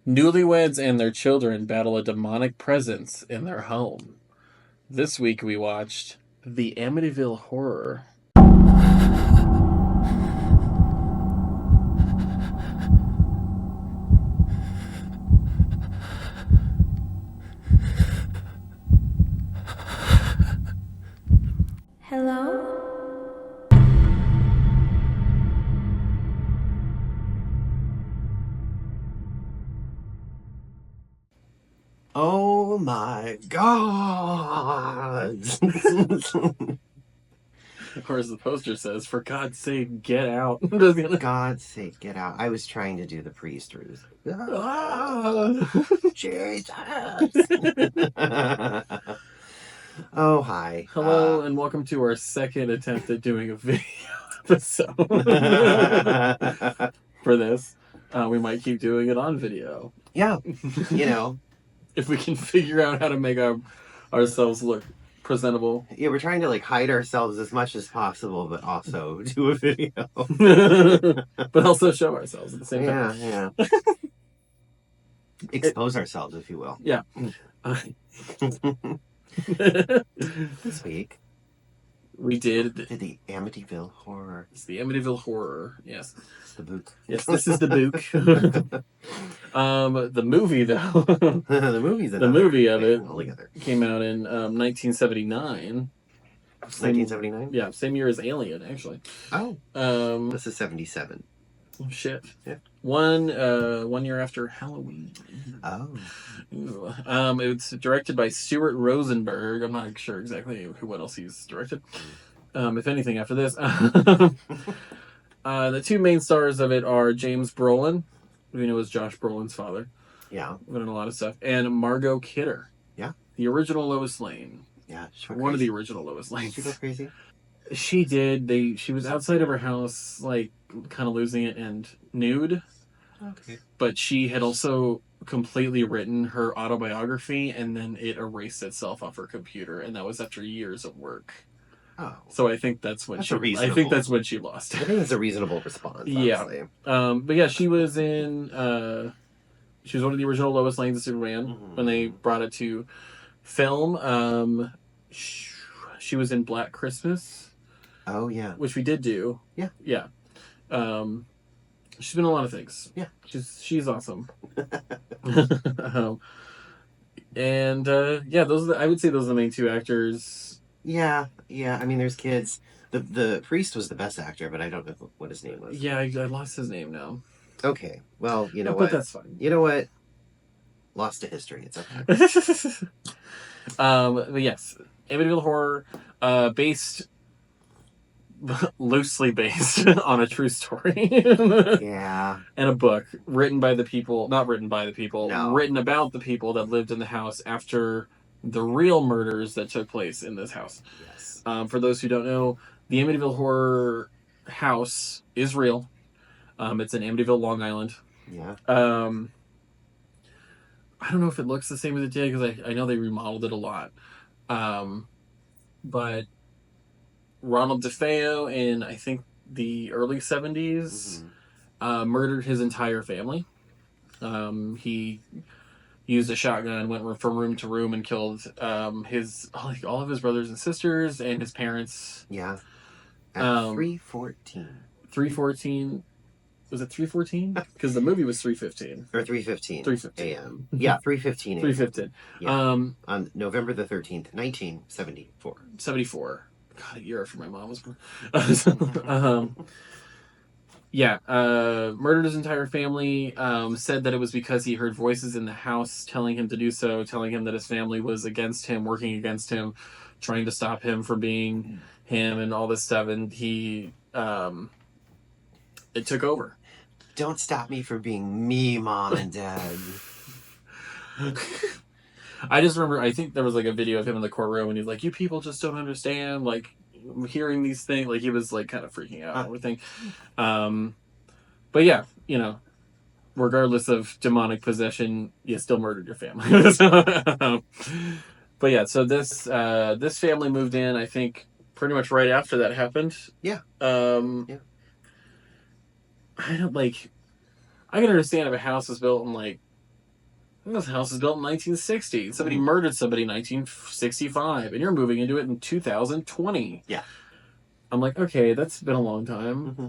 Newlyweds and their children battle a demonic presence in their home. This week we watched The Amityville Horror. Hello? Oh my God! Or as the poster says, for God's sake, get out. God's sake, get out. I was trying to do the priest. Ah. Jesus! Oh, hi. Hello and welcome to our second attempt at doing a video episode for this. We might keep doing it on video. Yeah, you know. If we can figure out how to make ourselves look presentable. Yeah, we're trying to hide ourselves as much as possible, but also do a video. But also show ourselves at the same time. Yeah. Expose ourselves, if you will. Yeah. This week, we did the Amityville Horror. It's the Amityville Horror, yes. The book. Yes, this is the book. The movie, though. The movie of it altogether came out in 1979. 1979? Yeah, same year as Alien, actually. Oh. This is 77. Oh, shit. Yeah. One year after Halloween. Oh. It's directed by Stuart Rosenberg. I'm not sure exactly what else he's directed. If anything, after this. The two main stars of it are James Brolin, who we know as Josh Brolin's father. Yeah. Been in a lot of stuff. And Margot Kidder. Yeah. The original Lois Lane. Yeah. One of the original Lois Lanes. Did she go crazy? She did. She was outside of her house, kind of losing it and nude. Okay. But she had also completely written her autobiography, and then it erased itself off her computer, and that was after years of work. Oh. So I think that's when she lost. I think that's a reasonable response. Yeah. Honestly. But yeah, she was in. She was one of the original Lois Lanes of Superman when they brought it to film. She was in Black Christmas. Oh yeah. Which we did do. Yeah. Yeah. She's been in a lot of things. Yeah. She's awesome. I would say those are the main two actors. Yeah. I mean, there's kids. The priest was the best actor, but I don't know what his name was. Yeah, I lost his name now. Okay. Well, you know what? But that's fine. You know what? Lost to history. It's okay. But yes, Amityville Horror, loosely based on a true story. Yeah. And a book written about the people that lived in the house after the real murders that took place in this house. Yes. For those who don't know, the Amityville Horror house is real. It's in Amityville, Long Island. Yeah. I don't know if it looks the same as it did because I know they remodeled it a lot. But Ronald DeFeo in, I think, the early 70s murdered his entire family. He used a shotgun, went from room to room, and killed all of his brothers and sisters and his parents. Yeah. At 3:14. 3:14. Was it 3:14? Because the movie was 3:15. Or 3:15. 3:15 a.m. Yeah, 3:15 a.m. 3:15. Yeah. On November the 13th, 1974. 74. God, a year after my mom was born. Murdered his entire family. Said that it was because he heard voices in the house telling him to do so, telling him that his family was against him, working against him, trying to stop him from being him and all this stuff. And he, it took over. Don't stop me from being me, Mom and Dad. I just remember, I think there was a video of him in the courtroom and he's like, you people just don't understand, hearing these things. He was kind of freaking out and everything. But yeah, regardless of demonic possession, you still murdered your family. But yeah, so this family moved in, I think, pretty much right after that happened. Yeah. Yeah. I can understand if a house was built in This house was built in 1960. Somebody murdered somebody in 1965, and you're moving into it in 2020. Yeah. I'm like, okay, that's been a long time. Mm-hmm.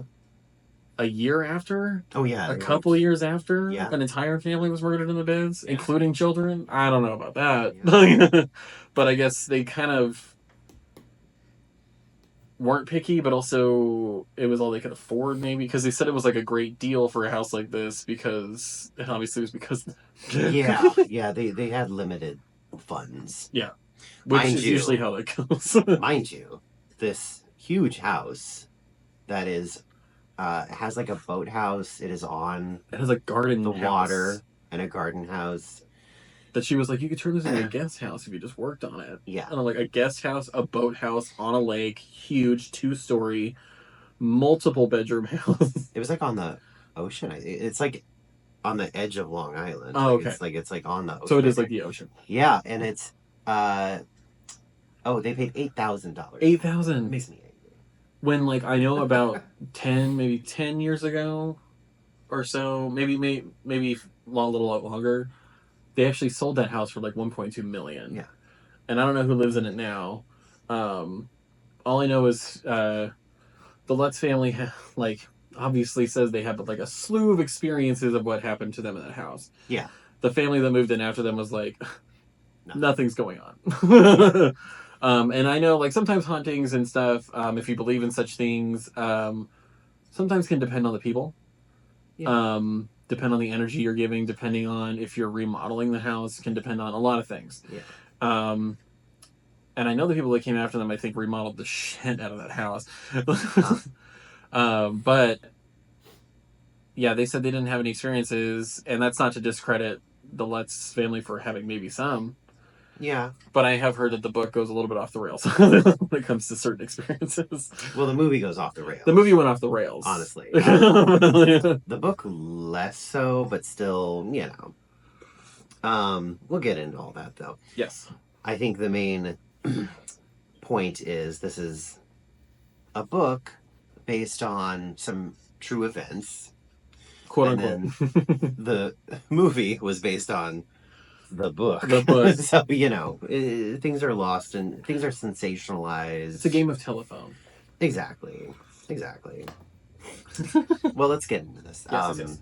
A year after? Oh, yeah. A couple of years after? Yeah. An entire family was murdered in the beds, Yeah. including children? I don't know about that. Yeah. But I guess they kind of weren't picky, but also it was all they could afford, maybe, because they said it was like a great deal for a house like this, because it obviously was because Yeah, they had limited funds. Yeah, which Mind is you, usually how that goes. mind you, this huge house that is has like a boathouse. It is on It has a garden the house water and a garden house. that she was like, you could turn this into a guest house if you just worked on it. Yeah. And I'm like, a guest house, a boathouse on a lake, huge, 2-story, multiple bedroom house. It was like on the ocean. It's like on the edge of Long Island. Oh, okay. It's like on the ocean. So it is like the ocean. Yeah, and it's they paid $8,000. $8,000 Makes me angry. When, like, I know about 10 years ago or so, maybe a little longer, they actually sold that house for like 1.2 million. Yeah. And I don't know who lives in it now. All I know is the Lutz family, like, obviously says they have like a slew of experiences of what happened to them in that house. Yeah. The family that moved in after them was like, nothing's going on. And I know, like, sometimes hauntings and stuff, if you believe in such things, sometimes can depend on the people. Yeah. Depend on the energy you're giving, depending on if you're remodeling the house, can depend on a lot of things. Yeah. And I know the people that came after them, I think, remodeled the shit out of that house. But yeah, they said they didn't have any experiences, and that's not to discredit the Lutz family for having maybe some. Yeah. But I have heard that the book goes a little bit off the rails when it comes to certain experiences. Well, the movie goes off the rails. The movie went off the rails. Honestly. The book less so, but still, we'll get into all that, though. Yes. I think the main point is this is a book based on some true events. Quote unquote. The movie was based on the book. So, things are lost and things are sensationalized. It's a game of telephone. Exactly. Well, let's get into this. Yes.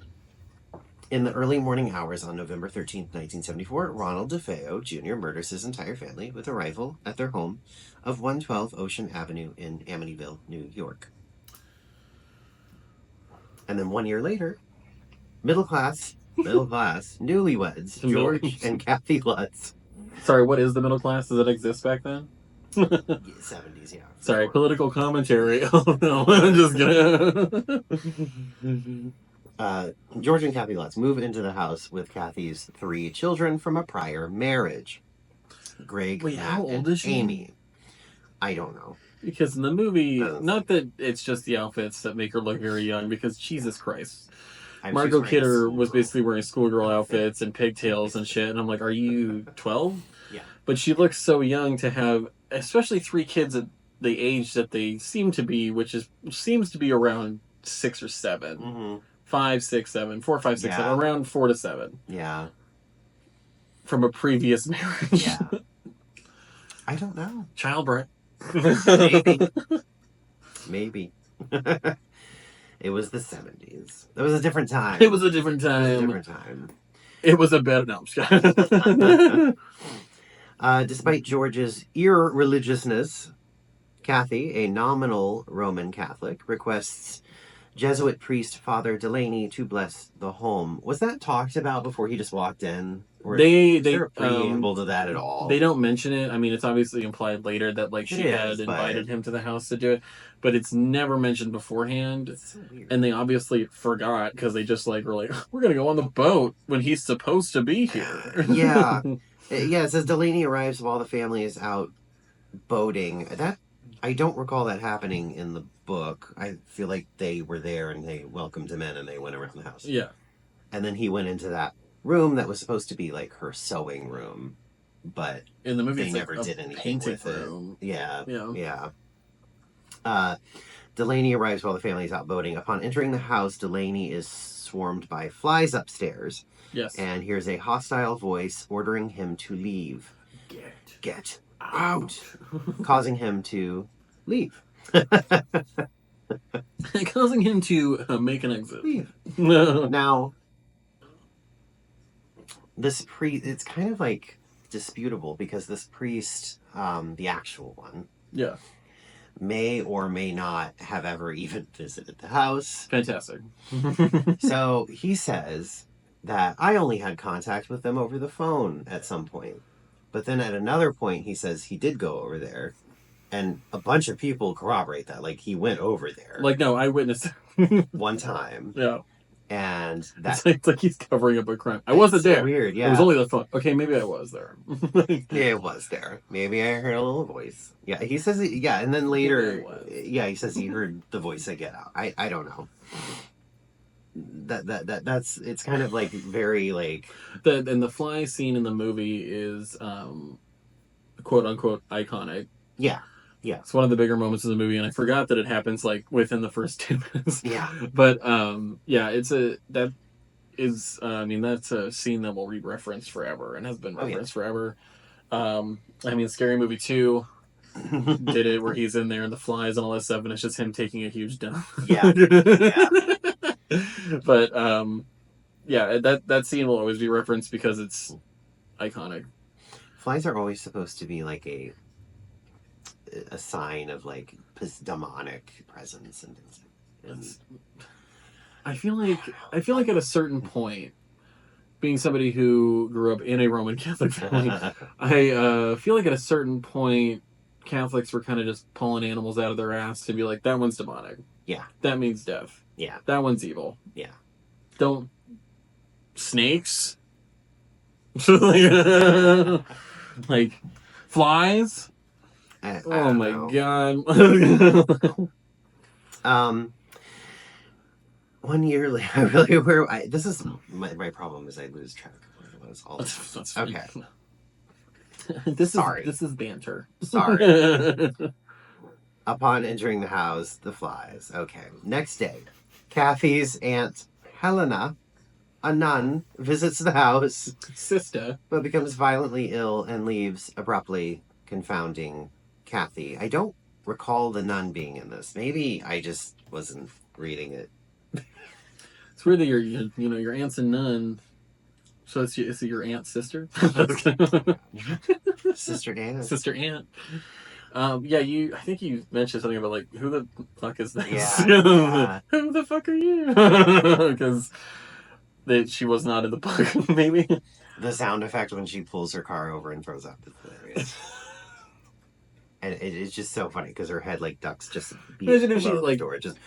In the early morning hours on November 13th, 1974, Ronald DeFeo Jr. murders his entire family with a rifle at their home of 112 Ocean Avenue in Amityville, New York. And then 1 year later, middle class, newlyweds, George and Kathy Lutz. Sorry, what is the middle class? Does it exist back then? 70s, yeah. Sorry, political commentary. Oh no, I'm just kidding. George and Kathy Lutz move into the house with Kathy's 3 children from a prior marriage. Greg, Wait, Matt, how old is she? Amy. I don't know. Because in the movie, not that it's just the outfits that make her look very young, because Jesus Christ. Margot Kidder was basically wearing schoolgirl outfits and pigtails and shit, and I'm like, are you 12? Yeah. But she looks so young to have, especially 3 kids at the age that they seem to be, which seems to be around 6 or 7. Mm-hmm. 5, 6, 7, 4, 5, 6, 7, around 4 to 7. Yeah. From a previous marriage. Yeah. I don't know. Childbirth. Maybe. It was the 70s. It was a different time. It was a different time. It was a better... No, despite George's irreligiousness, Kathy, a nominal Roman Catholic, requests Jesuit priest Father Delaney to bless the home. Was that talked about before he just walked in? Or is there a preamble to that at all? They don't mention it. I mean, it's obviously implied later that she had invited him to the house to do it, but it's never mentioned beforehand. It's so weird. And they obviously forgot because they just were like, we're gonna go on the boat when he's supposed to be here. Yeah. Yeah, it says Delaney arrives while the family is out boating. I don't recall that happening in the book. I feel like they were there and they welcomed him in and they went around the house. Yeah. And then he went into that room that was supposed to be like her sewing room, but in the movie they never did anything with room. It. Yeah. Delaney arrives while the family is out boating. Upon entering the house, Delaney is swarmed by flies upstairs. Yes. And hears a hostile voice ordering him to leave. Get out! Causing him to leave. Causing him to make an exit. Leave. Now, this priest, it's kind of like disputable because this priest, the actual one, yeah, may or may not have ever even visited the house. Fantastic. So he says that I only had contact with them over the phone at some point. But then at another point, he says he did go over there. And a bunch of people corroborate that. Like, he went over there. Like, no, I witnessed one time. Yeah. And that... It's like he's covering up a crime. I wasn't there. Weird, yeah. It was only the phone. Okay, maybe I was there. Yeah, it was there. Maybe I heard a little voice. Yeah, he says... Yeah, and then later... Yeah, he says he heard the voice say get out. I don't know. That's... It's kind of, like, very, like... And the fly scene in the movie is, quote-unquote, iconic. Yeah. Yeah. It's one of the bigger moments of the movie, and I forgot that it happens, like, within the first 2 minutes. Yeah. But, yeah, that's a scene that will be referenced forever, and has been referenced forever. Scary Movie 2 did it, where he's in there, and the flies and all that stuff, and it's just him taking a huge dump. Yeah. But, that scene will always be referenced because it's iconic. Flies are always supposed to be, like, a sign of, like, demonic presence and things like that. I feel like at a certain point, being somebody who grew up in a Roman Catholic family, I feel like at a certain point, Catholics were kind of just pulling animals out of their ass to be like, that one's demonic. Yeah. That means death. Yeah. That one's evil. Yeah. Don't... Snakes? Like, flies? Oh my god. 1 year later, I really this is my problem is I lose track of where it was all the time. Okay. Sorry. This is banter. Sorry. Upon entering the house, the flies. Okay. Next day, Kathy's aunt Helena, a nun, visits the house. Sister. But becomes violently ill and leaves abruptly, confounding Kathy. I don't recall the nun being in this. Maybe I just wasn't reading it. It's weird that your aunt's a nun. So is it your aunt's sister? Sister Anna. Sister Aunt. I think you mentioned something about, like, who the fuck is this? Yeah. Who the fuck are you? Because she was not in the book, maybe. The sound effect when she pulls her car over and throws up is hilarious. And it's just so funny because her head, like, ducks just imagine if she, like, the door. Just...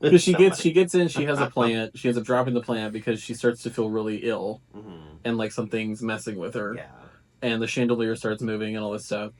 Because she gets in, she has a plant. She ends up dropping the plant because she starts to feel really ill. Mm-hmm. And, like, something's messing with her. Yeah. And the chandelier starts moving and all this stuff.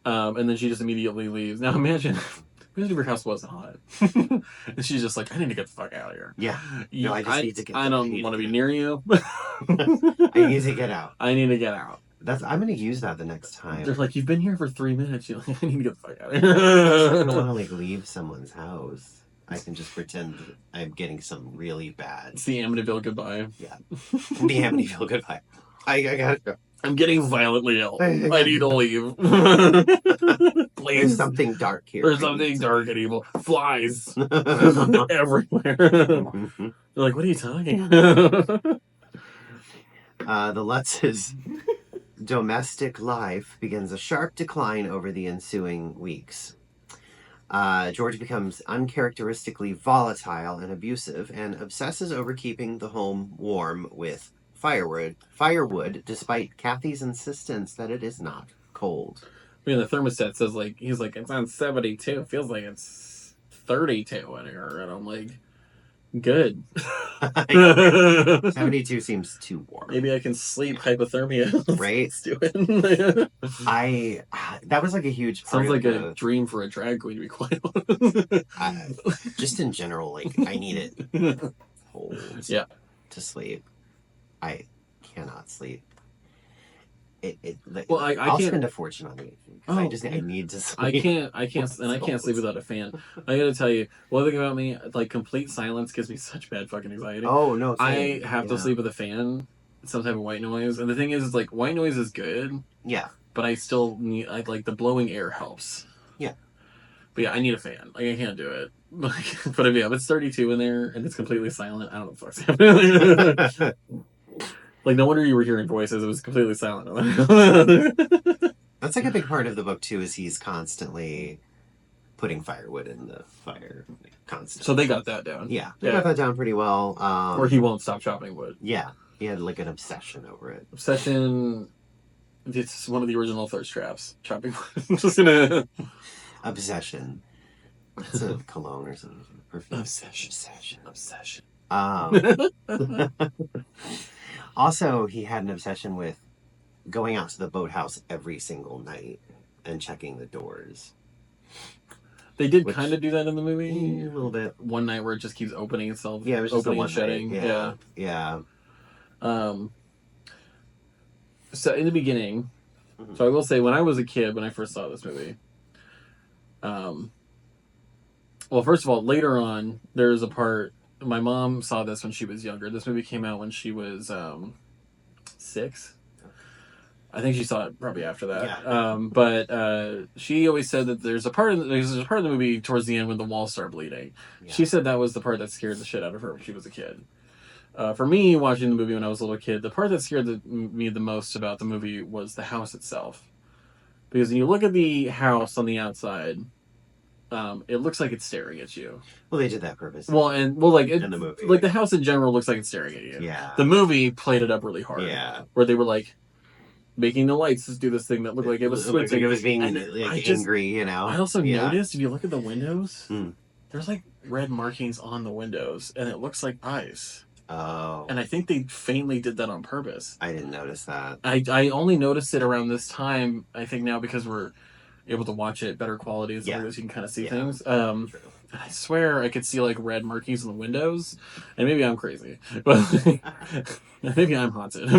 And then she just immediately leaves. Now imagine if her house wasn't hot. And she's just like, I need to get the fuck out of here. Yeah. No, I just need to get I don't want to be near you. I need to get out. I need to get out. I'm going to use that the next time. They're like, you've been here for 3 minutes. You're like, I need to get the fuck out of here. here. I don't want to, like, leave someone's house. I can just pretend that I'm getting some really bad... It's the Amityville goodbye. Yeah. The Amityville goodbye. I gotta go. I'm getting violently ill. I need to leave. Please. There's something dark here. There's something dark and evil. Flies. Everywhere. They're like, what are you talking about? The Lutz's domestic life begins a sharp decline over the ensuing weeks. George becomes uncharacteristically volatile and abusive and obsesses over keeping the home warm with firewood, despite Kathy's insistence that it is not cold. I mean, the thermostat says, like, he's like, it's on 72. It feels like it's 32 in here. And I'm like, good. 72 seems too warm. Maybe I can sleep hypothermia. Right? Let's do it. That was like a huge part. Sounds like a dream for a drag queen, to be quite honest. Just in general, like, I need it cold to sleep. I cannot sleep. Well, I'll spend a fortune on the because I need to sleep. I can't sleep without a fan. I gotta tell you, one thing about me, like complete silence gives me such bad fucking anxiety. Oh no, same. I have to sleep with a fan, some type of white noise, and the thing is like white noise is good. Yeah. But I still need like the blowing air helps. Yeah. But yeah, I need a fan. Like I can't do it. But if it's 32 in there and it's completely silent, I don't know what the fuck's happening. Like no wonder you were hearing voices. It was completely silent. That's like a big part of the book too. Is he's constantly putting firewood in the fire, constantly. So they got that down. Yeah, they got that down pretty well. Or he won't stop chopping wood. Yeah, he had like an obsession over it. Obsession. It's one of the original thirst traps. Chopping wood. I'm just gonna. Obsession. It's a cologne or something. Perfume. Obsession. Also, he had an obsession with going out to the boathouse every single night and checking the doors. They did kind of do that in the movie. A little bit. One night where it just keeps opening itself. Yeah, it was just opening and shutting. Night. Yeah. So in the beginning, so I will say when I was a kid, when I first saw this movie, well, first of all, later on, there's a part, my mom saw this when she was younger. This movie came out when she was 6. I think she saw it probably after that. Yeah. But she always said that there's a part of the movie towards the end when the walls start bleeding. Yeah. She said that was the part that scared the shit out of her when she was a kid. For me, watching the movie when I was a little kid, the part that scared me the most about the movie was the house itself. Because when you look at the house on the outside, it looks like it's staring at you. Well, they did that purpose. In the movie, like the house in general looks like it's staring at you. Yeah. The movie played it up really hard. Yeah. Where they were like making the lights just do this thing that looked like it was squinting. Like it was being angry, you know. I also noticed if you look at the windows, there's like red markings on the windows, and it looks like ice. Oh. And I think they faintly did that on purpose. I didn't notice that. I only noticed it around this time, I think now because we're able to watch it better quality as long as you can kind of see things. And I swear I could see like red markings on the windows, and maybe I'm crazy, but maybe I'm haunted.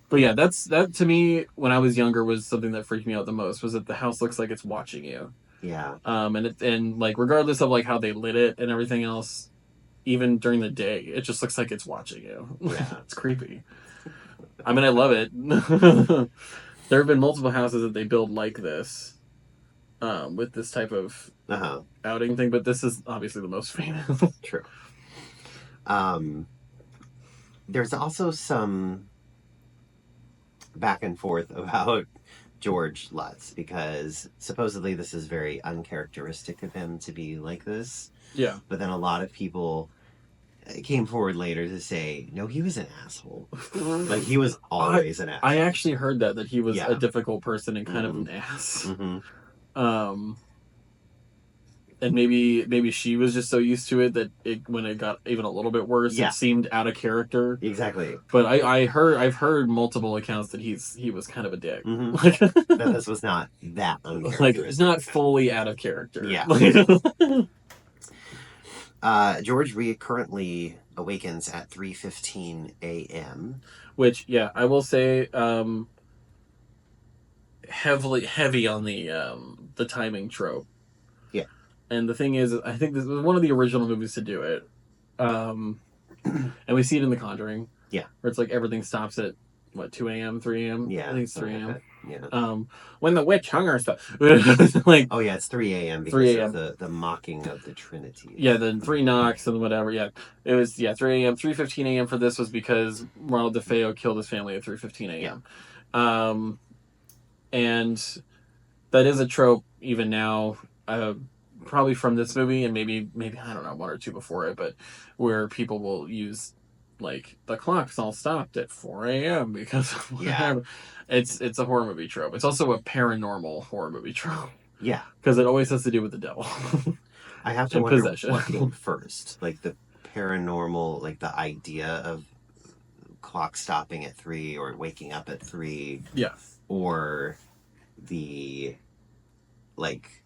But yeah, that to me when I was younger was something that freaked me out the most, was that the house looks like it's watching you. Yeah. And like regardless of like how they lit it and everything else, even during the day, it just looks like it's watching you. Yeah. It's creepy. I mean, I love it. There have been multiple houses that they build like this, with this type of outing thing, but this is obviously the most famous. True. There's also some back and forth about George Lutz, because supposedly this is very uncharacteristic of him to be like this. Yeah. But then a lot of people came forward later to say, no, he was an asshole. Like, he was always an asshole. I actually heard that he was a difficult person and kind of an ass. And maybe she was just so used to it that when it got even a little bit worse, it seemed out of character. Exactly. But I've heard multiple accounts that he was kind of a dick. That this was not that uncharacteristic. Like, it's not fully out of character. Yeah. George currently awakens at 3:15 a.m. Which, yeah, I will say, heavy on the timing trope. Yeah. And the thing is, I think this was one of the original movies to do it. And we see it in The Conjuring. Yeah. Where it's like everything stops at, 2 a.m., 3 a.m.? Yeah. I think it's 3 a.m. Yeah. When the witch hung herself. Like, oh, yeah, it's 3 a.m. because of the mocking of the Trinity. Yeah, the 3 knocks and whatever. Yeah. It was, 3 a.m. 3:15 a.m. for this was because Ronald DeFeo killed his family at 3:15 a.m. Yeah. And that is a trope even now, probably from this movie, and maybe I don't know, one or two before it, but where people will use like the clocks all stopped at 4 a.m. because of whatever. It's a horror movie trope. It's also a paranormal horror movie trope. Yeah, because it always has to do with the devil. I have to wonder what came first, like the paranormal, like the idea of clock stopping at 3 or waking up at 3. Yeah. Or the like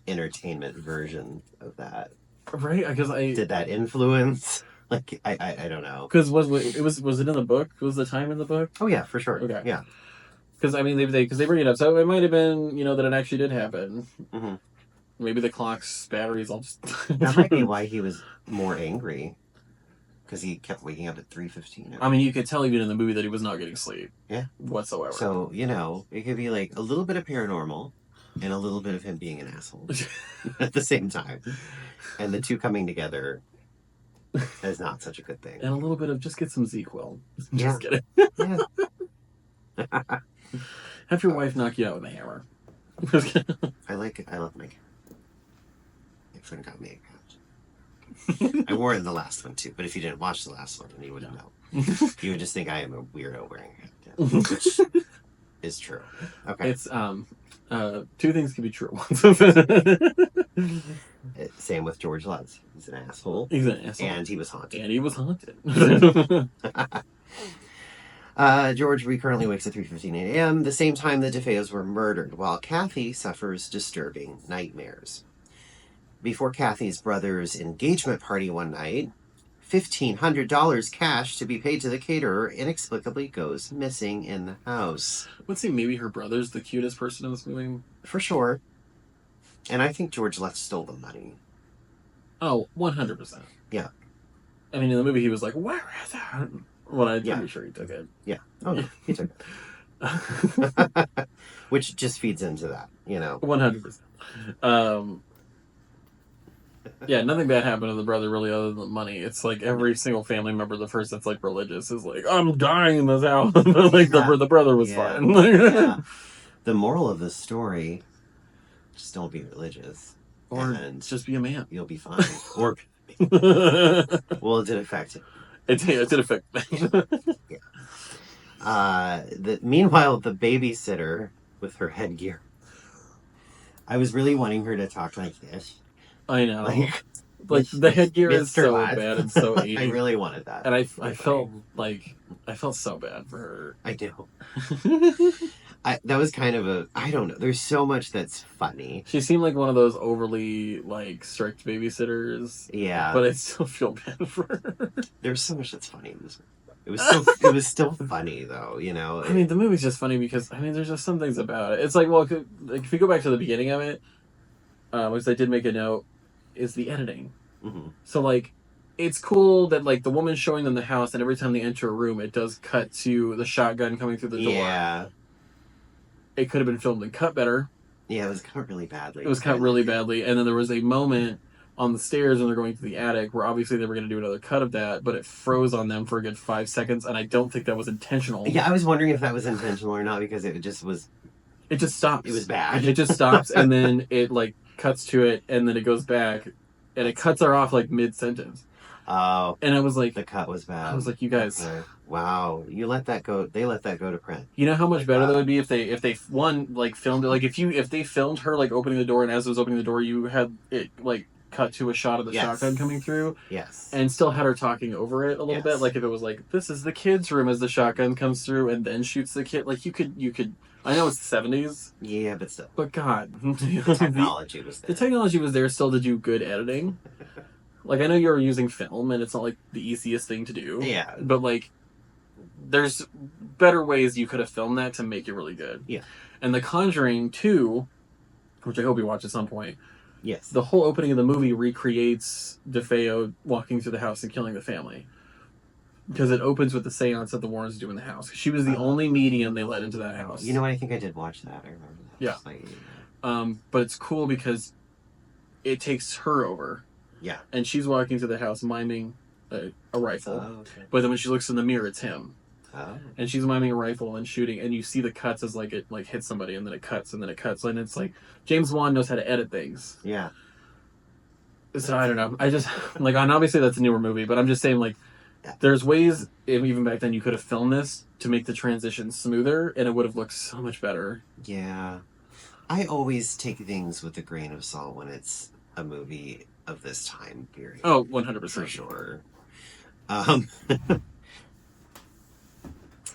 entertainment version of that. Right, because did that influence Like, I don't know. Because was it in the book? Was the time in the book? Oh yeah, for sure. Okay. Yeah. Because I mean, they bring it up, so it might have been that it actually did happen. Mm-hmm. Maybe the clock's batteries all just. That might be why he was more angry, because he kept waking up at 3:15. I mean, you could tell even in the movie that he was not getting sleep. Yeah. Whatsoever. So it could be like a little bit of paranormal, and a little bit of him being an asshole at the same time, and the two coming together is not such a good thing. And a little bit of just get some ZQL. Yeah. Just kidding. Yeah. Have your wife knock you out with a hammer. I love my friend got me a couch. I wore it in the last one too, but if you didn't watch the last one, then you wouldn't know. You would just think I am a weirdo wearing a hat, which is true. Okay. It's two things can be true at once. Same with George Lutz. He's an asshole. He's an asshole. And he was haunted. George currently wakes at 3:15 a.m., the same time the DeFeos were murdered, while Kathy suffers disturbing nightmares. Before Kathy's brother's engagement party one night, $1,500 cash to be paid to the caterer inexplicably goes missing in the house. Let's see, maybe her brother's the cutest person in this movie. For sure. And I think George Lutz stole the money. Oh, 100%. Yeah. I mean, in the movie, he was like, "Where is that?" Well, I'm pretty sure he took it. Yeah. Oh, no, he took it. Which just feeds into that, 100%. Yeah, nothing bad happened to the brother really other than money. It's like every single family member, the first that's like religious is like, I'm dying in this house. Like the brother was fine. Yeah. The moral of this story, just don't be religious. Or just be a man. You'll be fine. Or well, it did affect it. It did affect Yeah. Meanwhile, the babysitter with her headgear. I was really wanting her to talk like this. I know. Like the headgear is so bad and so 80s. I really wanted that. And I felt so bad for her. I do. That was kind of I don't know. There's so much that's funny. She seemed like one of those overly strict babysitters. Yeah. But I still feel bad for her. There's so much that's funny in this movie. It was still funny though, I mean, the movie's just funny because there's just some things about it. It's like, well, if you go back to the beginning of it, which I did make a note, is the editing. Mm-hmm. So it's cool that the woman's showing them the house, and every time they enter a room, it does cut to the shotgun coming through the door. Yeah. It could have been filmed and cut better. Yeah, it was cut really badly. And then there was a moment on the stairs when they're going to the attic where obviously they were going to do another cut of that, but it froze on them for a good 5 seconds, and I don't think that was intentional. Yeah, I was wondering if that was intentional or not, because it just was... It just stops. It was bad. It just stops, and then it cuts to it, and then it goes back, and it cuts her off mid-sentence. Oh. And I was like... The cut was bad. I was like, you guys... Wow. You let that go. They let that go to print. You know how much better that would be if they filmed it, if they filmed her opening the door, and as it was opening the door, you had it cut to a shot of the shotgun coming through. Yes. And still had her talking over it a little bit. If it was this is the kid's room as the shotgun comes through and then shoots the kid. You could I know it's the 70s. Yeah, but still. But God. The technology was there. The technology was there still to do good editing. I know you're using film and it's not the easiest thing to do. Yeah. But there's better ways you could have filmed that to make it really good. Yeah. And The Conjuring 2, which I hope you watch at some point. Yes. The whole opening of the movie recreates DeFeo walking through the house and killing the family. Because it opens with the seance that the Warrens do in the house. She was the only medium they let into that house. You know what? I think I did watch that. I remember that. Yeah. But it's cool because it takes her over. Yeah. And she's walking through the house miming a rifle. Oh, okay. But then when she looks in the mirror, it's him. Oh. And she's miming a rifle and shooting, and you see the cuts as it hits somebody, and then it cuts, and then it cuts, and it's James Wan knows how to edit things. Yeah. So I don't know. I just and obviously that's a newer movie, but I'm just saying there's ways even back then you could have filmed this to make the transition smoother, and it would have looked so much better. Yeah. I always take things with a grain of salt when it's a movie of this time period. Oh, 100%. For sure.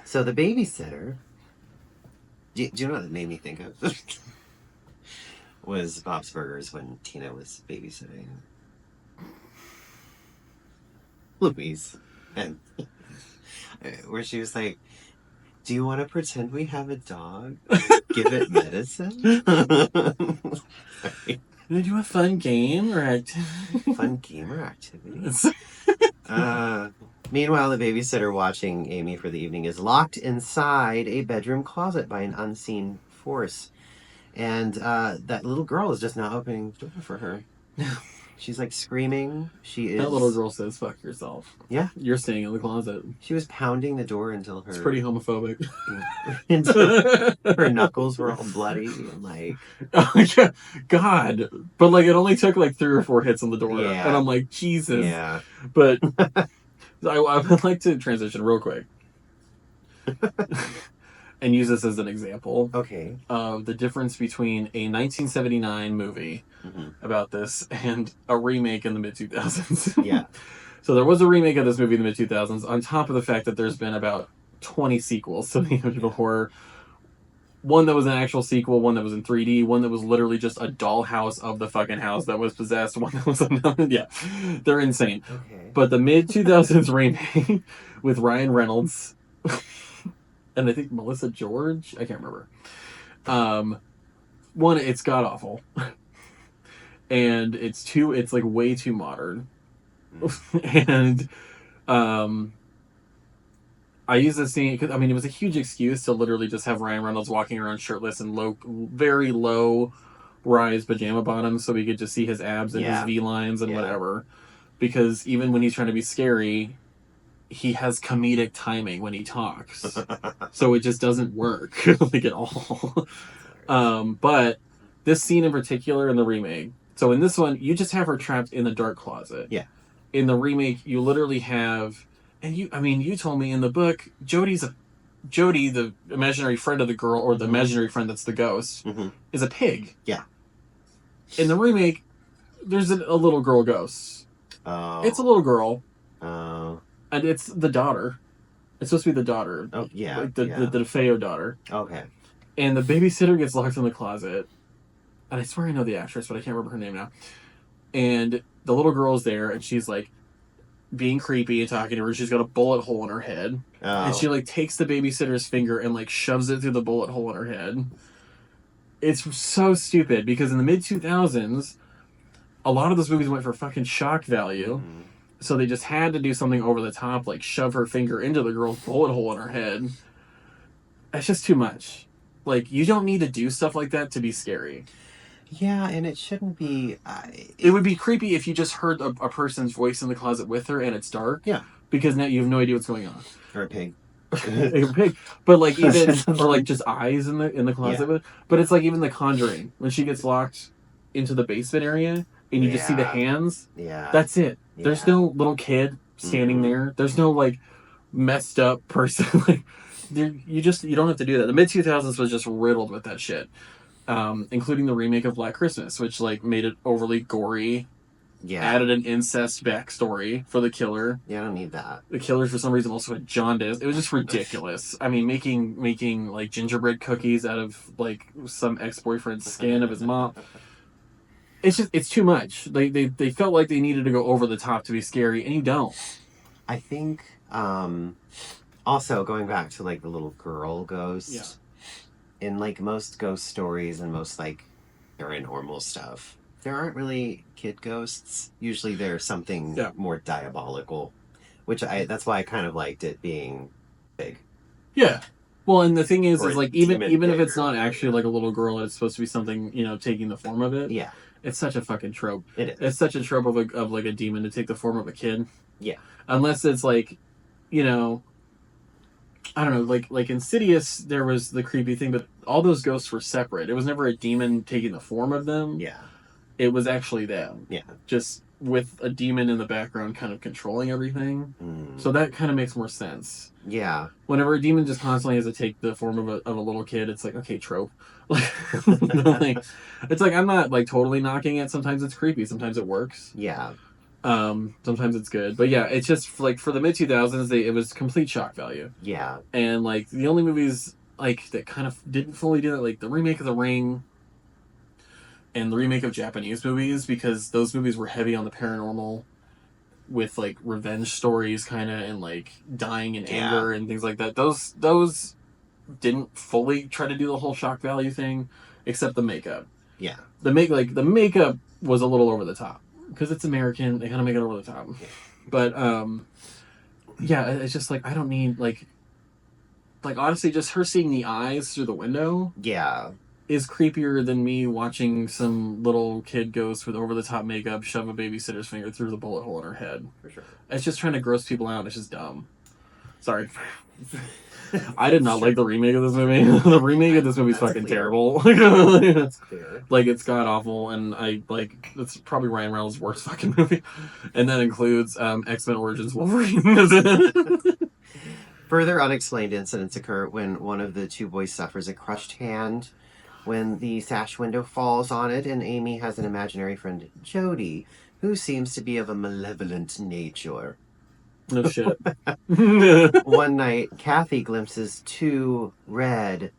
So the babysitter, do you know what it made me think of? Was Bob's Burgers when Tina was babysitting. Louise. And where she was like, do you want to pretend we have a dog? Give it medicine? Sorry. Did you a fun game or activity? Fun game or activity? Meanwhile, the babysitter watching Amy for the evening is locked inside a bedroom closet by an unseen force. And that little girl is just not opening the door for her. She's like screaming. She is. That little girl says, "Fuck yourself." Yeah. You're staying in the closet. She was pounding the door until her. It's pretty homophobic. Until her knuckles were all bloody and like. Oh yeah, God! But like, it only took like 3 or 4 hits on the door, Yeah. and I'm like, Jesus. Yeah. But I would like to transition real quick and use this as an example. Okay. Of the difference between a 1979 movie about this and a remake in the mid 2000s. Yeah. So there was a remake of this movie in the mid 2000s, on top of the fact that there's been about 20 sequels to the Amityville Horror. One that was an actual sequel, one that was in 3D, one that was literally just a dollhouse of the fucking house that was possessed, one that was another. Yeah, they're insane. Okay. But the mid 2000s remake with Ryan Reynolds and I think Melissa George, I can't remember. One, it's god awful. And it's like way too modern. And I use this scene because it was a huge excuse to literally just have Ryan Reynolds walking around shirtless and very low rise pajama bottoms, so we could just see his abs and his V lines and whatever. Because even when he's trying to be scary, he has comedic timing when he talks, so it just doesn't work like at all. But this scene in particular in the remake. So in this one, you just have her trapped in the dark closet. Yeah. In the remake, you literally have, and you told me in the book, Jody, the imaginary friend of the girl, or the imaginary friend that's the ghost, is a pig. Yeah. In the remake, there's a little girl ghost. Oh. It's a little girl. Oh. And it's the daughter. It's supposed to be the daughter. Oh, yeah. Like the DeFeo daughter. Okay. And the babysitter gets locked in the closet. And I swear I know the actress, but I can't remember her name now. And the little girl's there, and she's like being creepy and talking to her. She's got a bullet hole in her head. Oh. And she like takes the babysitter's finger and like shoves it through the bullet hole in her head. It's so stupid because in the mid 2000s, a lot of those movies went for fucking shock value. So they just had to do something over the top, like shove her finger into the girl's bullet hole in her head. That's just too much. Like, you don't need to do stuff like that to be scary. Yeah, and it shouldn't be... It would be creepy if you just heard a person's voice in the closet with her and it's dark. Yeah. Because now you have no idea what's going on. Or a pig. A pig. But like even... or like just eyes in the closet. Yeah. But it's like even The Conjuring. When she gets locked into the basement area and you just see the hands. Yeah. That's it. Yeah. There's no little kid standing there. There's no like messed up person. Like you don't have to do that. The mid 2000s was just riddled with that shit. Including the remake of Black Christmas, which like made it overly gory. Yeah. Added an incest backstory for the killer. Yeah, I don't need that. The killer for some reason also had jaundice. It was just ridiculous. I mean, making like gingerbread cookies out of like some ex-boyfriend's skin of his mom. It's too much. They felt like they needed to go over the top to be scary, and you don't. I think also going back to like the little girl ghost. Yeah. In like most ghost stories and most like paranormal stuff, there aren't really kid ghosts. Usually there's something more diabolical, which that's why I kind of liked it being big. Yeah. Well, and the thing is like even if it's not actually like a little girl, it's supposed to be something, taking the form of it. Yeah. It's such a fucking trope. It is. It's such a trope of like a demon to take the form of a kid. Yeah. Unless it's like, I don't know, like Insidious, there was the creepy thing, but all those ghosts were separate. It was never a demon taking the form of them. Yeah. It was actually them. Yeah. Just with a demon in the background kind of controlling everything. So that kind of makes more sense. Yeah. Whenever a demon just constantly has to take the form of a little kid, it's like, okay, trope. Like, it's like, I'm not like totally knocking it. Sometimes it's creepy. Sometimes it works. Yeah. Sometimes it's good, but yeah, it's just like for the mid 2000s, it was complete shock value. Yeah. And like the only movies like that kind of didn't fully do that, like the remake of The Ring and the remake of Japanese movies, because those movies were heavy on the paranormal with like revenge stories kind of, and like dying in anger and things like that. Those didn't fully try to do the whole shock value thing, except the makeup. Yeah. The makeup was a little over the top because it's American. They kind of make it over the top. But yeah, it's just like I don't need like honestly, just her seeing the eyes through the window. Yeah. Is creepier than me watching some little kid goes with over the top makeup, shove a babysitter's finger through the bullet hole in her head. For sure. It's just trying to gross people out. It's just dumb. Sorry. I did not like the remake of this movie. The remake of this movie is fucking terrible. That's clear. Like, it's god awful, and it's probably Ryan Reynolds' worst fucking movie. And that includes X-Men Origins Wolverine. Further unexplained incidents occur when one of the two boys suffers a crushed hand when the sash window falls on it, and Amy has an imaginary friend, Jody, who seems to be of a malevolent nature. No shit. One night, Kathy glimpses two red,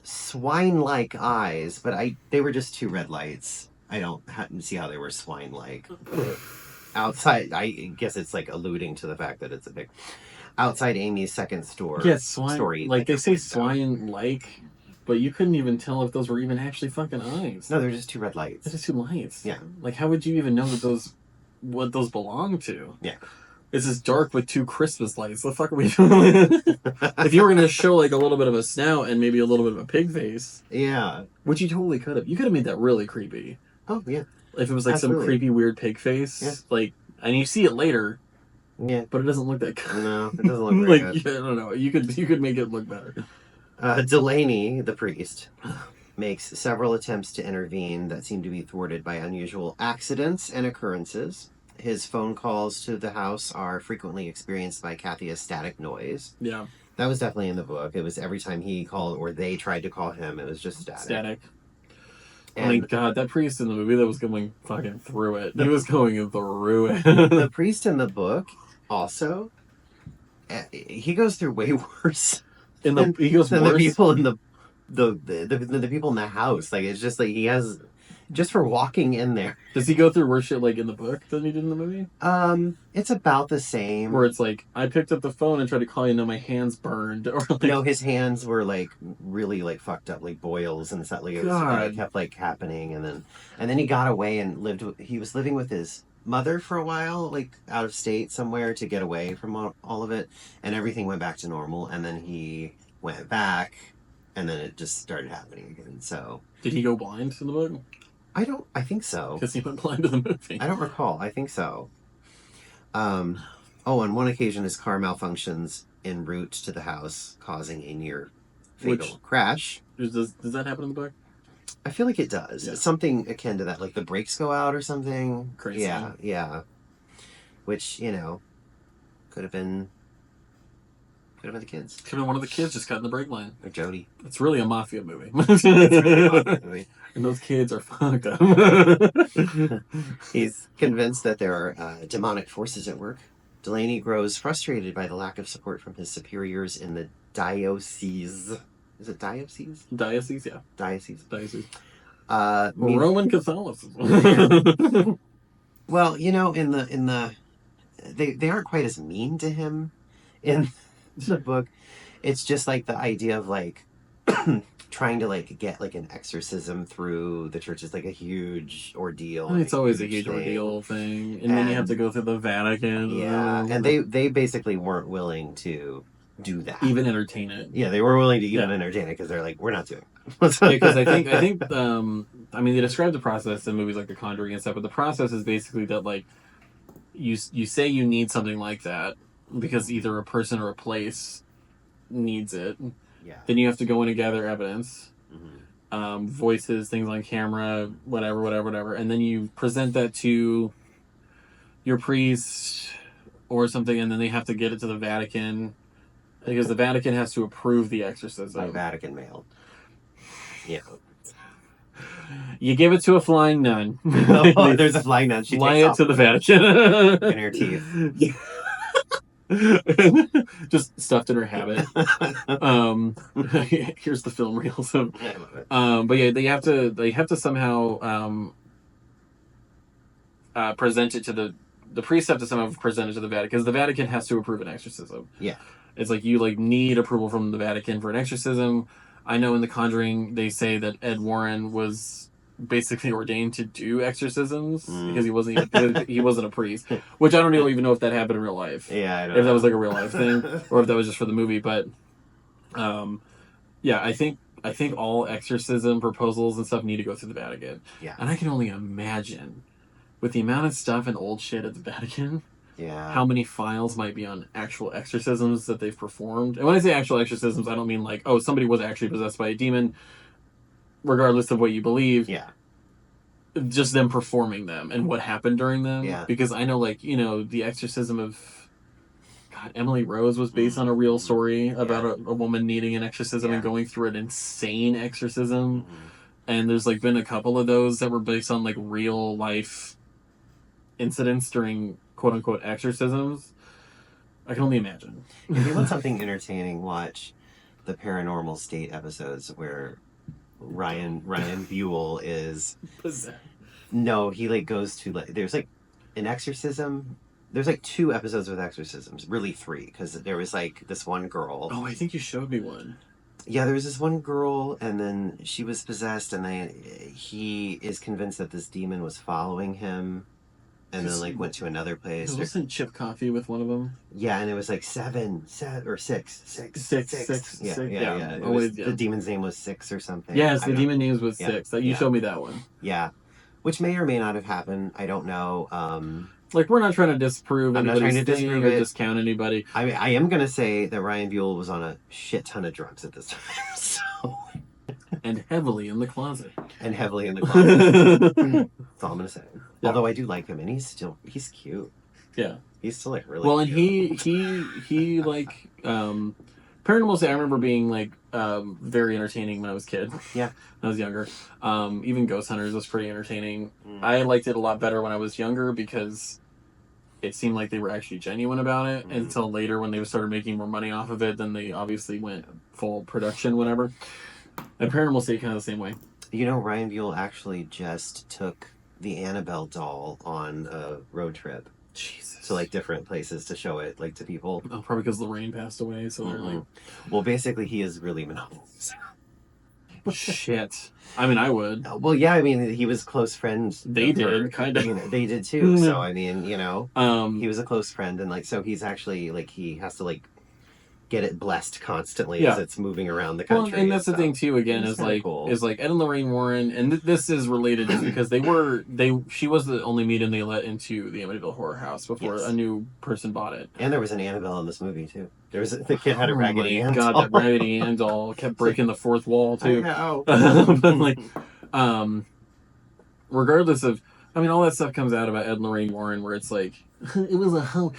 swine-like eyes, but they were just two red lights. I don't see how they were swine-like. Outside, I guess it's like alluding to the fact that it's a big... Outside Amy's second store. Yeah, swine. Story. Like, they say swine-like, but you couldn't even tell if those were even actually fucking eyes. No, they're just two red lights. They're just two lights. Yeah. Like, how would you even know that what those belong to? Yeah. It's just dark with two Christmas lights. The fuck are we doing? If you were going to show, like, a little bit of a snout and maybe a little bit of a pig face. Yeah. Which you totally could have. You could have made that really creepy. Oh, yeah. If it was, like, some creepy, weird pig face. Yeah. Like, and you see it later. Yeah. But it doesn't look that good. No, it doesn't look very like, good. Yeah, I don't know. You could make it look better. Delaney, the priest, makes several attempts to intervene that seem to be thwarted by unusual accidents and occurrences. His phone calls to the house are frequently experienced by Kathy as static noise. Yeah. That was definitely in the book. It was every time he called or they tried to call him, it was just static. And, oh my god, that priest in the movie that was going fucking through it. He was going through it. The priest in the book also, he goes through way worse. He goes than worse? The people in the people in the house. Like, it's just like he has, just for walking in there. Does he go through worse shit like in the book than he did in the movie? It's about the same. Where it's like, I picked up the phone and tried to call you, no, my hands burned. Or like, no, his hands were like really like fucked up, like boils and stuff. Like it kept like happening, and then he got away and he was living with his mother for a while, like out of state somewhere to get away from all of it, and everything went back to normal, and then he went back, and then it just started happening again. So did he go blind in the book? I think so. Because he went blind to the movie. I don't recall. I think so. On one occasion his car malfunctions en route to the house, causing a near fatal crash. Does that happen in the book? I feel like it does. Yeah. Something akin to that, like the brakes go out or something. Crazy. Yeah. Which, could have been the kids. Could have been one of the kids just cutting the brake line. Or Jody. It's really a mafia movie. It's really a mafia movie. And those kids are fucked up. He's convinced that there are demonic forces at work. Delaney grows frustrated by the lack of support from his superiors in the diocese. Is it diocese? Diocese, yeah. Diocese. Roman Catholicism. Well, in the they aren't quite as mean to him in the book. It's just like the idea of like trying to like get like an exorcism through the church is like a huge ordeal. It's always a huge ordeal thing, and then you have to go through the Vatican. Yeah, and they basically weren't willing to do that, even entertain it. Yeah, they were willing to even entertain it because they're like, we're not doing it. Because I think they describe the process in movies like The Conjuring and stuff, but the process is basically that like you say you need something like that because either a person or a place needs it. Yeah. Then you have to go in and gather evidence, mm-hmm. Voices, things on camera, whatever, and then you present that to your priest or something, and then they have to get it to the Vatican because the Vatican has to approve the exorcism. By Vatican mail. Yeah. You give it to a flying nun. Oh, there's a flying nun. She fly it to the Vatican. In her teeth. Just stuffed in her habit. Here's the film reel. So, but yeah, they have to somehow present it to the priests have to somehow present it to the Vatican, because the Vatican has to approve an exorcism. Yeah. It's like you like need approval from the Vatican for an exorcism. I know in The Conjuring they say that Ed Warren was basically ordained to do exorcisms because he wasn't a priest, which I don't even know if that happened in real life. Yeah, I don't if know. that was like a real life thing or if that was just for the movie. But yeah, I think all exorcism proposals and stuff need to go through the Vatican. Yeah. And I can only imagine with the amount of stuff and old shit at the Vatican. Yeah. How many files might be on actual exorcisms that they've performed? And when I say actual exorcisms, I don't mean like, oh, somebody was actually possessed by a demon, regardless of what you believe. Yeah. Just them performing them and what happened during them. Yeah. Because I know, like, you know, the exorcism of Emily Rose was based on a real story about a woman needing an exorcism and going through an insane exorcism. And there's like been a couple of those that were based on like real life incidents during quote unquote exorcisms. I can only imagine. If you want something entertaining, watch the Paranormal State episodes where Ryan Buell is. No, he like goes to like there's like an exorcism. There's like 2 episodes with exorcisms, really 3, because there was like this one girl. Oh, I think you showed me one. Yeah, there was this one girl, and then she was possessed, and he is convinced that this demon was following him. And then, like, went to another place. Wasn't Chip Coffee with one of them? Yeah, and it was like 7 or 6. Yeah. The demon's name was 6 or something. Yes, the demon name was 6. You showed me that one. Yeah, which may or may not have happened. I don't know. Like, we're not trying to disprove I'm not trying to anybody's thing or discount anybody. I mean, I am going to say that Ryan Buell was on a shit ton of drugs at this time. So. And heavily in the closet. That's all I'm going to say. Yeah. Although I do like him, and he's cute. Yeah. He's still, like, really well, cute. and he like, Paranormal State, I remember being, like, very entertaining when I was a kid. Yeah. When I was younger. Even Ghost Hunters was pretty entertaining. I liked it a lot better when I was younger because it seemed like they were actually genuine about it until later when they started making more money off of it. Then they obviously went full production, whatever. And Paranormal State kind of the same way. You know, Ryan Buell actually just took the Annabelle doll on a road trip. Jesus. To, like, different places to show it, like, to people. Oh, probably because Lorraine passed away, so they're like... Well, basically, he is really monopolized. Shit. I mean, I would. Well, yeah, I mean, he was close friends. They did, kind of. You know, they did, too. So, I mean, you know, he was a close friend, and, like, so he's actually, like, he has to, like, get it blessed constantly as it's moving around the country. Well, and that's the thing too. Again, is like Ed and Lorraine Warren, and this is related just because she was the only medium they let into the Amityville Horror House before a new person bought it. And there was an Annabelle in this movie too. The kid had a Raggedy Ann doll. God, that Raggedy Ann doll kept breaking the fourth wall too. I know. But like, regardless of, I mean, all that stuff comes out about Ed and Lorraine Warren, where it's like it was a hell.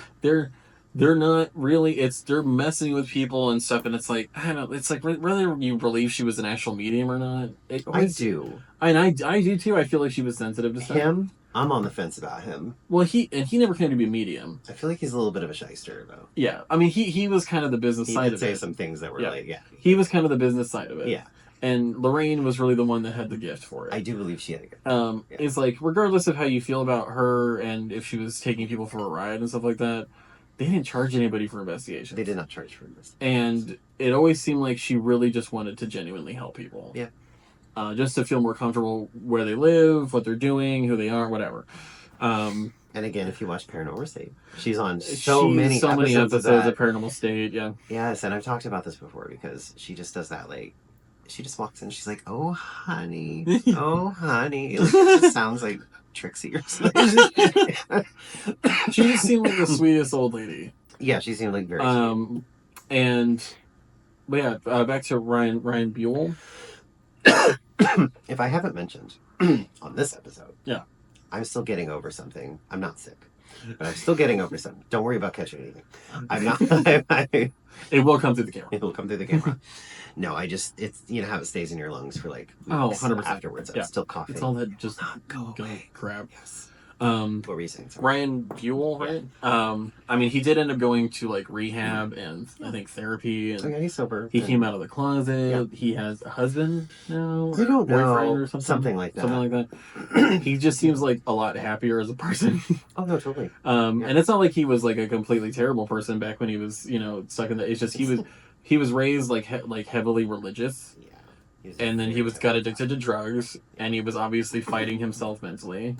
They're not really, they're messing with people and stuff, and it's like, I don't know, it's like, whether you believe she was an actual medium or not. I do. And I do too. I feel like she was sensitive to stuff. I'm on the fence about him. Well, he never claimed to be a medium. I feel like he's a little bit of a shyster, though. Yeah. I mean, he was kind of the business side of it. He did say some things that were like, He was kind of the business side of it. Yeah. And Lorraine was really the one that had the gift for it. I do believe she had a gift. It's like, regardless of how you feel about her and if she was taking people for a ride and stuff like that, they didn't charge anybody for investigation. They did not charge for investigation. And it always seemed like she really just wanted to genuinely help people. Yeah. Just to feel more comfortable where they live, what they're doing, who they are, whatever. And again, if you watch Paranormal State, she's on so many episodes of Paranormal State, yeah. Yes, and I've talked about this before because she just does that, like, she just walks in and she's like, oh, honey. Oh, honey. Like, it just sounds like Trixie or something. She just seemed like the sweetest old lady. Yeah, she seemed like very sweet. But yeah, back to Ryan Buell. If I haven't mentioned on this episode, I'm still getting over something. I'm not sick, but I'm still getting over something. Don't worry about catching anything. I'm not. It will come through the camera. It will come through the camera. No, it's, you know how it stays in your lungs for like weeks 100% afterwards. I'm still coughing. It's all that just go away. crap. Yes. What were you saying? Sorry. Ryan Buell, right? Yeah. I mean, he did end up going to like rehab and I think therapy, and he's sober. He came out of the closet. Yeah. He has a husband now, I don't boyfriend know, or something like that. Something like that. He just seems like a lot happier as a person. Oh no, totally. And it's not like he was like a completely terrible person back when he was, stuck in the. It's just he was raised like heavily religious. Yeah. And then he got addicted to drugs, and he was obviously fighting himself mentally.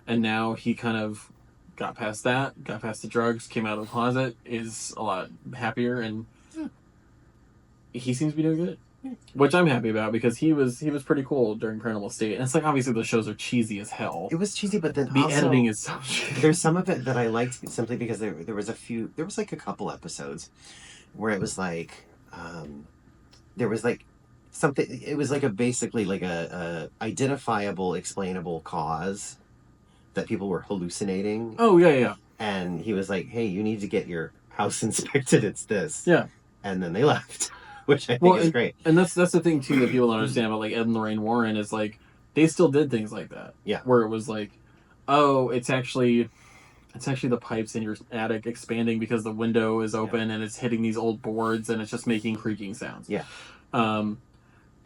And now he kind of got past that, got past the drugs, came out of the closet, is a lot happier, and he seems to be doing good. Which I'm happy about, because he was pretty cool during Paranormal State. And it's like, obviously the shows are cheesy as hell. It was cheesy, but then the also, editing is so cheesy. There's some of it that I liked simply because there was like a couple episodes where it was like there was like something, it was like basically like a identifiable, explainable cause that people were hallucinating. Oh yeah. And he was like, "Hey, you need to get your house inspected. It's this." Yeah. And then they left, which I think is great. And that's the thing too that people don't understand about like Ed and Lorraine Warren is like they still did things like that. Yeah. Where it was like, oh, it's actually the pipes in your attic expanding because the window is open and it's hitting these old boards and it's just making creaking sounds. Yeah. And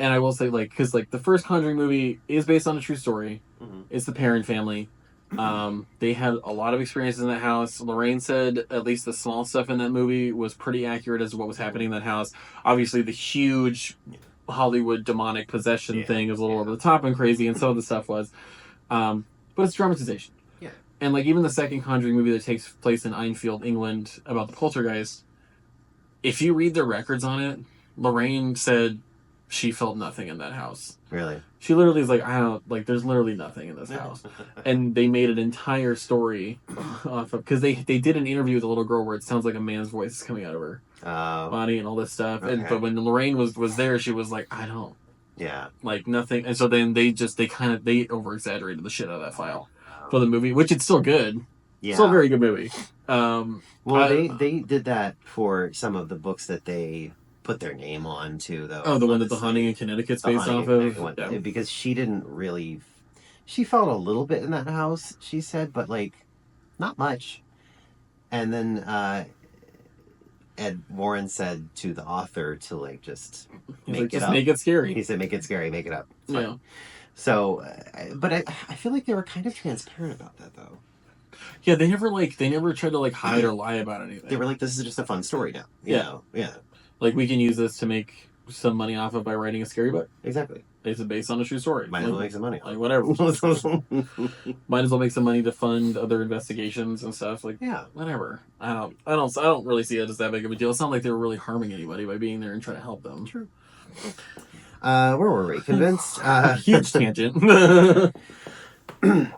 I will say, like, because like the first Conjuring movie is based on a true story. Mm-hmm. It's the Perron family. They had a lot of experiences in that house. Lorraine said at least the small stuff in that movie was pretty accurate as to what was happening in that house. Obviously, the huge Hollywood demonic possession thing is a little over the top and crazy, and some of the stuff was. But it's dramatization. Yeah. And like even the second Conjuring movie that takes place in Enfield, England, about the poltergeist, if you read the records on it, Lorraine said she felt nothing in that house. Really? She literally is like, there's literally nothing in this house. And they made an entire story off of, because they did an interview with a little girl where it sounds like a man's voice is coming out of her body and all this stuff. Okay. But when Lorraine was there, she was like, I don't. Yeah. Like nothing. And so then they over exaggerated the shit out of that file for the movie, which it's still good. Yeah. Still a very good movie. They did that for some of the books that they put their name on too, though. Oh, the one that The Haunting in Connecticut's based off of? Yeah. Because she didn't really... She felt a little bit in that house, she said, but, like, not much. And then Ed Warren said to the author to, like, just make it up. Make it scary. He said, make it scary, make it up. It's yeah. Fine. So, but I feel like they were kind of transparent about that, though. Yeah, they never tried to, like, hide or lie about anything. They were like, this is just a fun story now. You know? Yeah. Like, we can use this to make some money off of by writing a scary book. Exactly. It's based on a true story. Might as well make some money. Like, whatever. Might as well make some money to fund other investigations and stuff. Like, yeah, whatever. I don't really see it as that big of a deal. It's not like they were really harming anybody by being there and trying to help them. True. Where were we? Convinced? Huge tangent.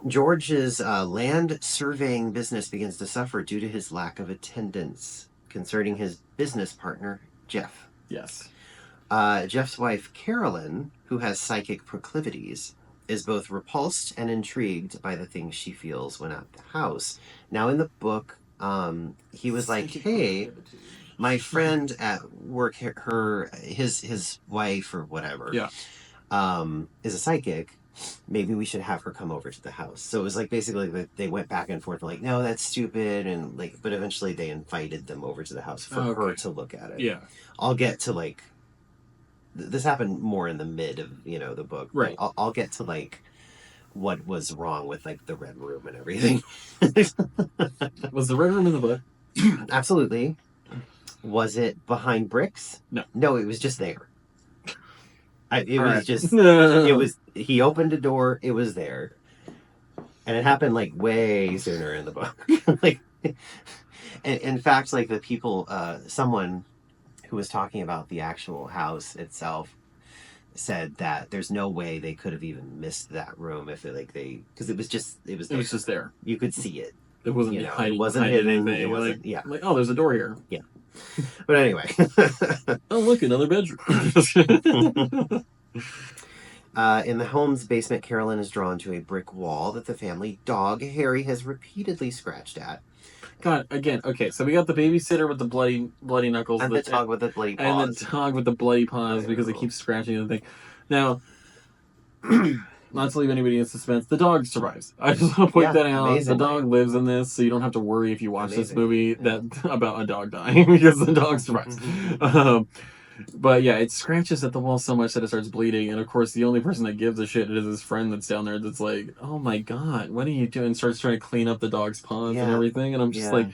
George's land surveying business begins to suffer due to his lack of attendance concerning his business partner, Jeff. Yes. Jeff's wife, Carolyn, who has psychic proclivities, is both repulsed and intrigued by the things she feels when at the house. Now, in the book, he was like, hey, my friend at work, his wife or whatever, is a psychic. Maybe we should have her come over to the house. So it was like basically they went back and forth like, no, that's stupid, and like, but eventually they invited them over to the house for her to look at it. Yeah, I'll get to like this happened more in the mid of the book. Right. I'll get to like what was wrong with like the red room and everything. Was the red room in the book? Absolutely. Was it behind bricks? No, it was just there. He opened a door, it was there. And it happened like way sooner in the book. Like, and in fact, like the people, someone who was talking about the actual house itself said that there's no way they could have even missed that room if because it was just there. You could see it. It wasn't hiding, it wasn't hidden. Anything. It wasn't, like, oh, there's a door here. Yeah. But anyway. Oh, look, another bedroom. In the home's basement, Carolyn is drawn to a brick wall that the family dog, Harry, has repeatedly scratched at. God, again, okay, so we got the babysitter with the bloody knuckles. And the dog with the bloody paws. And the dog with the bloody paws because it keeps scratching the thing. Now, not to leave anybody in suspense, the dog survives. I just want to point that out. amazing. The dog lives in this, so you don't have to worry if you watch this Amazing, movie that about a dog dying because the dog survives. But yeah, it scratches at the wall so much that it starts bleeding, and of course, the only person that gives a shit is his friend that's down there. That's like, "Oh my god, what are you doing?" Starts trying to clean up the dog's paws and everything, and I'm just like,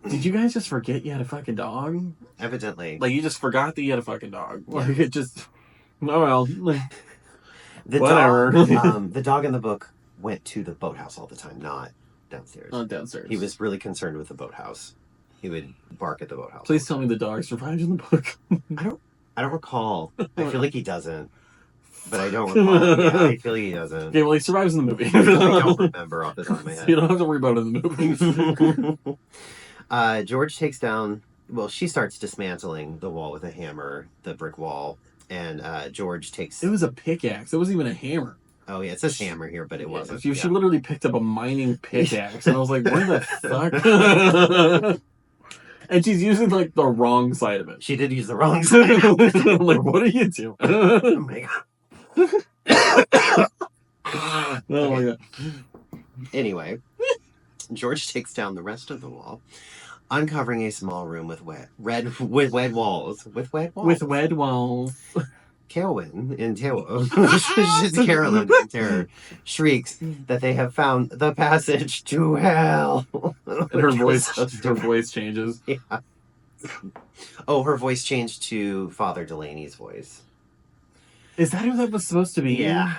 "Did you guys just forget you had a fucking dog? Evidently, Like you just forgot that you had a fucking dog. Like it just, oh well, whatever." dog, the dog in the book went to the boathouse all the time, not downstairs. Not downstairs. He was really concerned with the boathouse. He would bark at the boathouse. Please tell me the dog survives in the book. I don't recall. I feel like he doesn't. But I don't recall. Yeah, I feel like he doesn't. Okay, well, he survives in the movie. I don't remember off the top of my head. You don't have to worry about it in the movie. George takes down... Well, she starts dismantling the wall with a hammer, the brick wall, and George takes... It was a pickaxe. It wasn't even a hammer. Oh, yeah, it says hammer here, but it wasn't. She literally picked up a mining pickaxe, and I was like, what the fuck? And she's using, like, the wrong side of it. She did use the wrong side of it. I'm like, what are you doing? Oh, my God. Oh, my God. Anyway, George takes down the rest of the wall, uncovering a small room with wet walls. With wet walls. With wet walls. Carolyn in terror, Carolyn in terror shrieks that they have found the passage to hell. And her voice changes. Yeah. Oh, her voice changed to Father Delaney's voice. Is that who that was supposed to be? Yeah.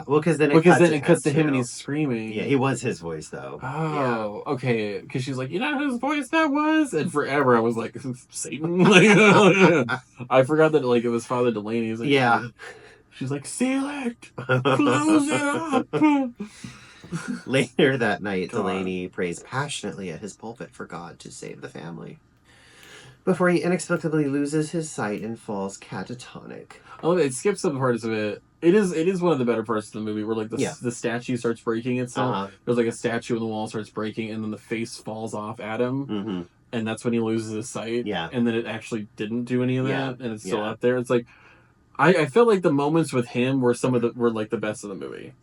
Well, because then it cuts to him and he's screaming. Yeah, he was his voice though. Oh, yeah. Okay. Because she's like, you know whose voice that was? And forever I was like, Satan. I forgot that it was Father Delaney's. Like, yeah. She's like, seal it, close it up. Later that night, Delaney prays passionately at his pulpit for God to save the family, before he inexplicably loses his sight and falls catatonic. Oh, it skips some parts of it. It is one of the better parts of the movie where the statue starts breaking itself. There's like a statue on the wall starts breaking, and then the face falls off at him, and that's when he loses his sight. Yeah, and then it actually didn't do any of that, and it's still out there. It's like I felt like the moments with him were like the best of the movie.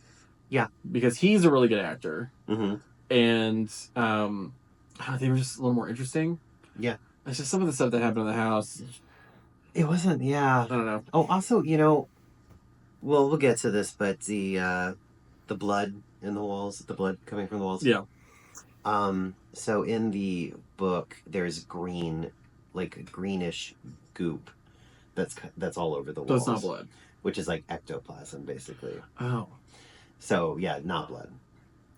Yeah, because he's a really good actor, and they were just a little more interesting. Yeah. It's just some of the stuff that happened in the house. It wasn't, I don't know. Oh, also, we'll get to this, but the blood in the walls, the blood coming from the walls. Yeah. So in the book, there's greenish goop that's all over the walls. So it's not blood. Which is like ectoplasm, basically. Oh. So, yeah, not blood.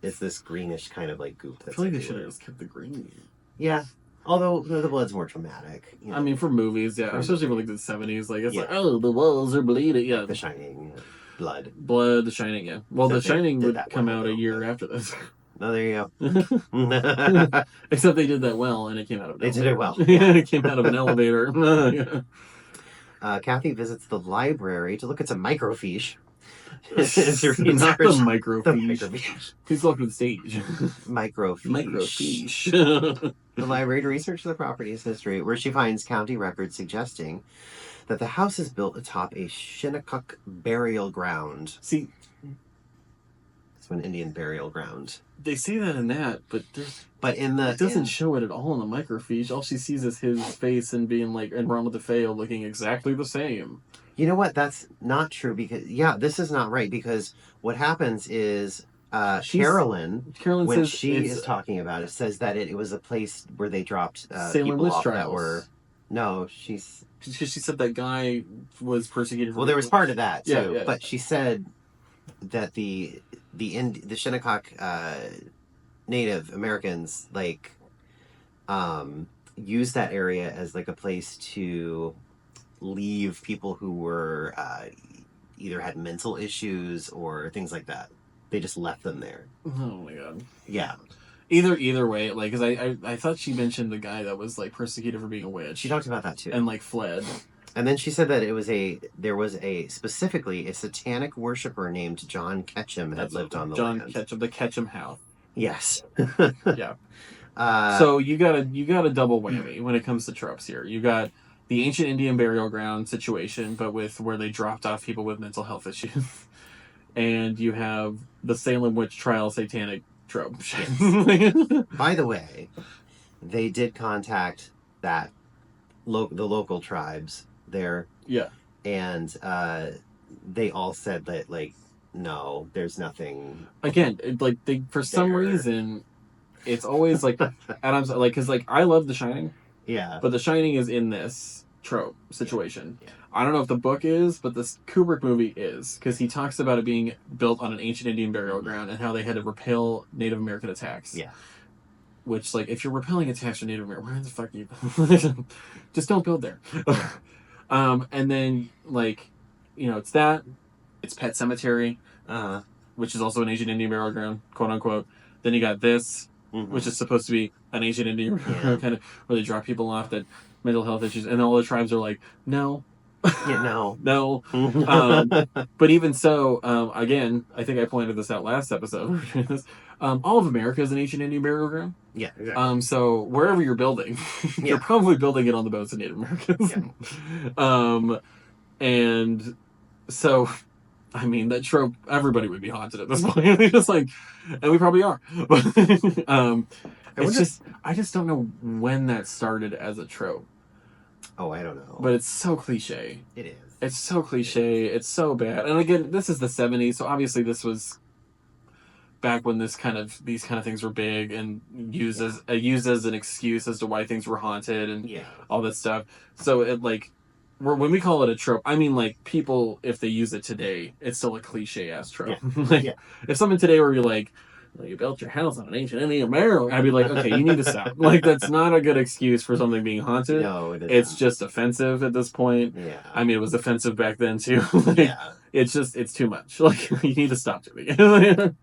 It's this greenish kind of like goop. I feel like they should have just kept the green. Yeah. Although the blood's more dramatic. I mean, for movies, yeah. Especially for the 70s. Like, it's like, oh, the walls are bleeding. Yeah. The Shining. Blood. The Shining, yeah. Well, The Shining would come out a year after this. Oh, there you go. Except they did that well, and it came out of an elevator. They did it well. Yeah, it came out of an elevator. Kathy visits the library to look at some microfiche. Not the microfiche. Please welcome to the stage. Microfiche. The library to research the property's history, where she finds county records suggesting that the house is built atop a Shinnecock burial ground. See, it's an Indian burial ground. They say that in that, but it doesn't show it at all in the microfiche. All she sees is his face and being like, and Ronald DeFeo looking exactly the same. You know what? That's not true because this is not right because what happens is Carolyn when says she is talking about it, says that it was a place where they dropped Salem people witch off trials. That were she said that guy was persecuted. Well, there was part of that too, yeah. But she said that the Shinnecock Native Americans used that area as like a place to leave people who were either had mental issues or things like that. They just left them there. Oh my god. Yeah. Either way, because I thought she mentioned the guy that was persecuted for being a witch. She talked about that too. And fled. And then she said that there was specifically a satanic worshiper named John Ketchum that lived on the land. John Ketchum, the Ketchum house. Yes. Yeah. So you got a double whammy when it comes to tropes here. You got the ancient Indian burial ground situation, but with where they dropped off people with mental health issues. Mm-hmm. and you have the Salem witch trial satanic trope. By the way, they did contact the local tribes there, Yeah. and they all said that like no, there's nothing Again, like they for some there. reason it's always like Adam's like because like I love The Shining, Yeah. but The Shining is in this trope situation. Yeah. I don't know if the book is, but this Kubrick movie is because he talks about it being built on an ancient Indian burial ground and how they had to repel Native American attacks. Yeah. Which, like, if you're repelling attacks from Native American, where the fuck you? Just don't build there. And then like, it's that. It's Pet Cemetery, Uh-huh. which is also an Asian Indian burial ground, quote unquote. Then you got this, which is supposed to be an Asian Indian burial ground, kind of where they drop people off that mental health issues, and all the tribes are like, no, Yeah, no. no. But even so, again, I think I pointed this out last episode. All of America is an Asian Indian burial ground. Yeah, exactly. So wherever you're building, you're probably building it on the boats of Native Americans. Yeah. And so, I mean, that trope, everybody would be haunted at this point. Just like, and we probably are. But I just don't know when that started as a trope. Oh, I don't know. But it's so cliche. It is. It's so cliche. It's so bad. And again, this is the 70s, so obviously this was back when these kind of things were big and used as an excuse as to why things were haunted and all that stuff. So it like when we call it a trope, I mean like people if they use it today, it's still a cliche ass trope. If someone today were like, well, you built your house on an ancient Indian burial, I'd be like, okay, you need to stop. Like that's not a good excuse for something being haunted. No, it's just offensive at this point. Yeah. I mean, it was offensive back then too. It's too much. Like you need to stop doing it.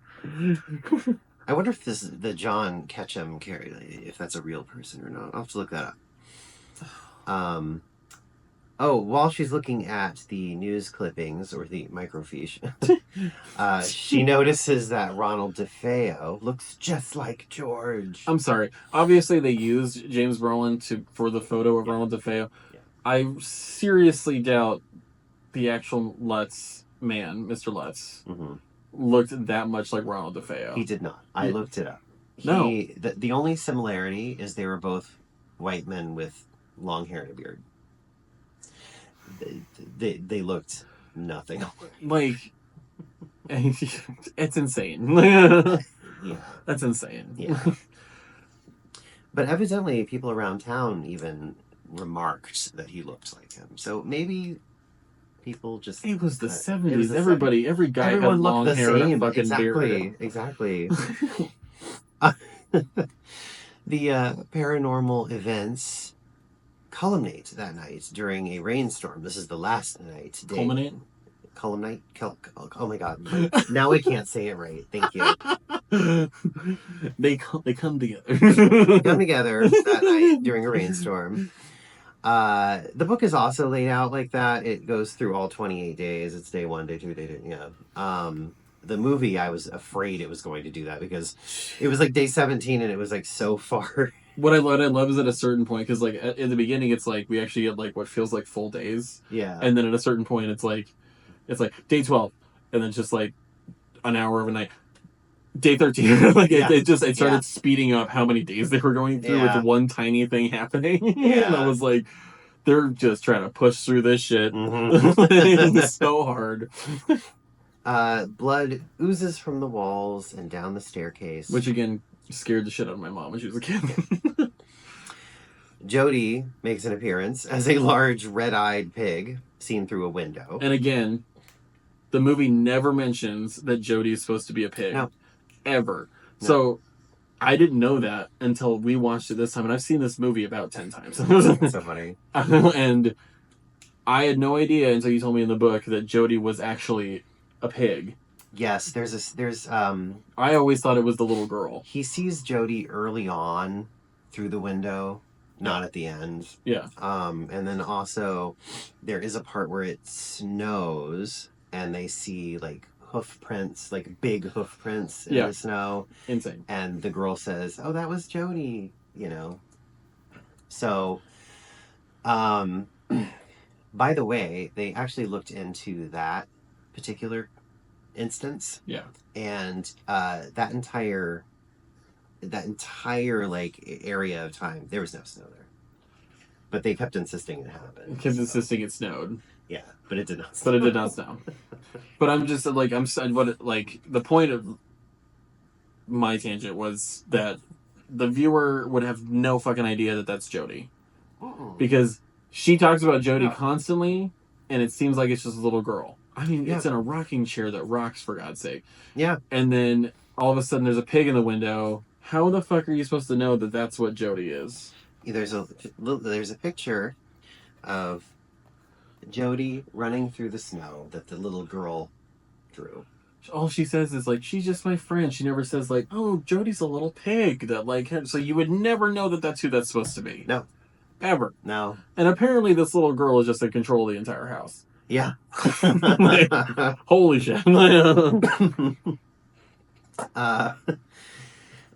I wonder if the John Ketchum if that's a real person or not. I'll have to look that up. While she's looking at the news clippings or the microfiche, she notices that Ronald DeFeo looks just like George. I'm sorry. Obviously, they used James Brolin for the photo of Ronald DeFeo. Yeah. I seriously doubt the actual Lutz man, Mr. Lutz, looked that much like Ronald DeFeo. He did not. I looked it up. No. The only similarity is they were both white men with long hair and a beard. They looked nothing like. It's insane. Yeah. That's insane. Yeah. But evidently, people around town even remarked that he looked like him. So maybe people just... It was the 70s. Every guy had long hair and a fucking beard. Exactly. The paranormal events culminate that night during a rainstorm. This is the last night. Culminate? Oh my god. Now I can't say it right. Thank you. They come together. Come together that night during a rainstorm. The book is also laid out like that. It goes through all 28 days. It's day 1, day 2, day 2. Yeah. The movie, I was afraid it was going to do that because it was like day 17 and it was like so far. What I love is at a certain point, because like in the beginning it's like we actually get like what feels like full days. Yeah. And then at a certain point it's like day 12, and then just like an hour of a night. Day 13. Like it started speeding up how many days they were going through with one tiny thing happening. And I was like, they're just trying to push through this shit so hard. Blood oozes from the walls and down the staircase. Which again scared the shit out of my mom when she was a kid. Jody makes an appearance as a large red-eyed pig seen through a window. And again, the movie never mentions that Jody is supposed to be a pig. No. Ever. No. So I didn't know that until we watched it this time, and I've seen this movie about 10 times. That's so funny. And I had no idea until you told me in the book that Jody was actually a pig. Yes, I always thought it was the little girl. He sees Jody early on through the window, not at the end. Yeah. And then also there is a part where it snows and they see like hoof prints, like big hoof prints in the snow. Insane. And the girl says, "Oh, that was Jody," So, by the way, they actually looked into that particular instance. Yeah. And that entire like area of time, there was no snow there. But they kept insisting it happened. Kept insisting it snowed. Yeah, but it did not snow. But it did not snow. But I'm just like the point of my tangent was that the viewer would have no fucking idea that that's Jody, because she talks about Jody constantly, and it seems like it's just a little girl. I mean, it's in a rocking chair that rocks, for God's sake. Yeah. And then all of a sudden, there's a pig in the window. How the fuck are you supposed to know that that's what Jody is? There's a picture of Jody running through the snow that the little girl drew. All she says is like, she's just my friend. She never says like, oh, Jody's a little pig that like. So you would never know that that's who that's supposed to be. No. Ever. No. And apparently this little girl is just in control of the entire house. Yeah. Like, holy shit.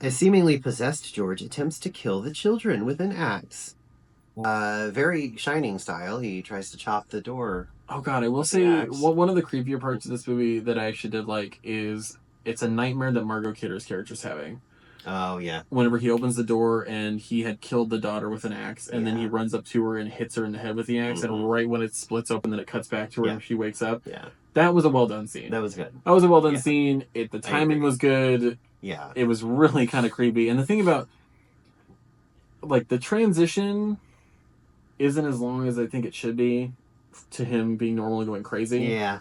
A seemingly possessed George attempts to kill the children with an axe. Very Shining style. He tries to chop the door. Oh god, I will say one of the creepier parts of this movie that I actually did like is it's a nightmare that Margot Kidder's character's having. Oh, yeah. Whenever he opens the door and he had killed the daughter with an axe, and then he runs up to her and hits her in the head with the axe, and right when it splits open, then it cuts back to her and she wakes up. Yeah. That was a well done scene. That was good. That was a well done scene. The timing was good. Yeah. It was really kind of creepy. And the thing about, like, the transition isn't as long as I think it should be to him being normal and going crazy. Yeah.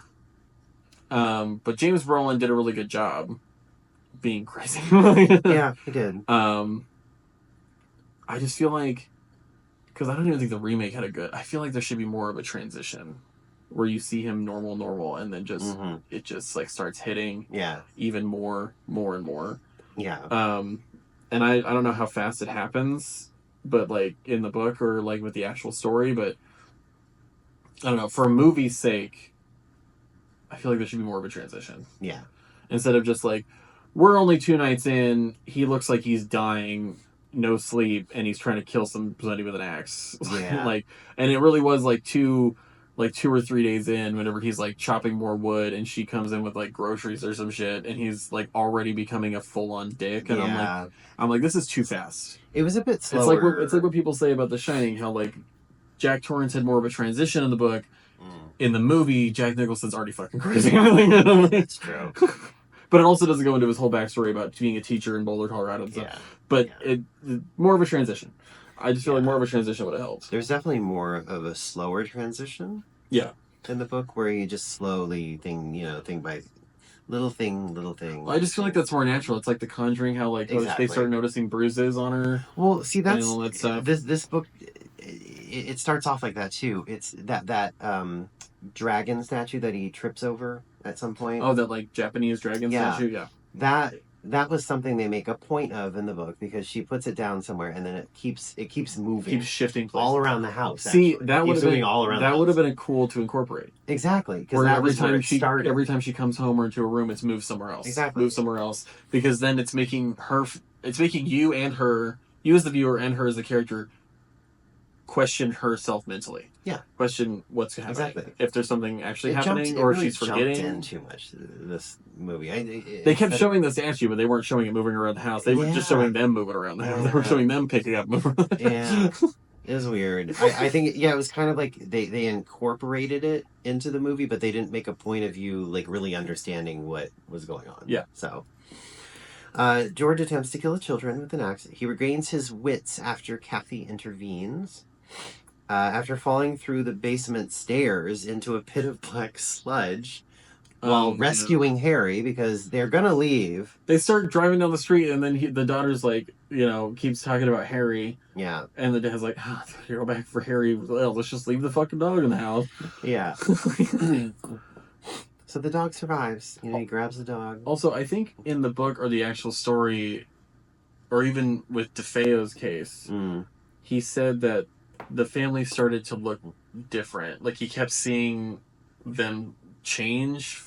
But James Brolin did a really good job being crazy. Yeah, he did. I just feel like, because I don't even think the remake had a good, I feel like there should be more of a transition where you see him normal, and then just, it just like starts hitting even more and more. Yeah. And I don't know how fast it happens, but like in the book or like with the actual story, but I don't know, for a movie's sake, I feel like there should be more of a transition. Yeah. Instead of just like, we're only 2 nights in, he looks like he's dying, no sleep, and he's trying to kill somebody with an axe. Yeah. And it really was like 2 or 3 days in, whenever he's like chopping more wood and she comes in with like groceries or some shit, and he's like already becoming a full-on dick, and I'm like, this is too fast. It was a bit slower. It's like what people say about The Shining, how like Jack Torrance had more of a transition in the book. In the movie, Jack Nicholson's already fucking crazy. That's true. But it also doesn't go into his whole backstory about being a teacher in Boulder, Colorado and stuff. Yeah. But it more of a transition. I just feel like more of a transition would have helped. There's definitely more of a slower transition. Yeah. In the book, where you just slowly thing by little thing. Well, I just feel like that's more natural. It's like The Conjuring, how like they start noticing bruises on her. Well, see, that's and all that stuff. This book. It starts off like that too. It's that dragon statue that he trips over at some point. Oh, that like Japanese dragon statue. Yeah. That was something they make a point of in the book, because she puts it down somewhere and then it keeps moving, keeps shifting places. all around the house. See, actually. that would have been all around. That would have been cool to incorporate. Exactly, because every time she comes home or into a room, it's moved somewhere else. Exactly, moved somewhere else, because then it's making you and her, you as the viewer and her as the character, question herself mentally. Yeah. Question what's happening. Exactly. If there's something actually happening, or if she's forgetting. In too much, this movie. They kept showing the statue, but they weren't showing it moving around the house. They were just showing them moving around the house. They were showing them picking up moving around the house. Yeah. It was weird. I think, it was kind of like they incorporated it into the movie, but they didn't make a point of you like really understanding what was going on. Yeah. So, George attempts to kill the children with an axe. He regains his wits after Kathy intervenes. After falling through the basement stairs into a pit of black sludge while rescuing Harry, because they're gonna leave. They start driving down the street, and then the daughter's like, keeps talking about Harry. Yeah. And the dad's like, go back for Harry. Well, let's just leave the fucking dog in the house. Yeah. So the dog survives. He grabs the dog. Also, I think in the book or the actual story, or even with DeFeo's case, he said that the family started to look different. Like, he kept seeing them change.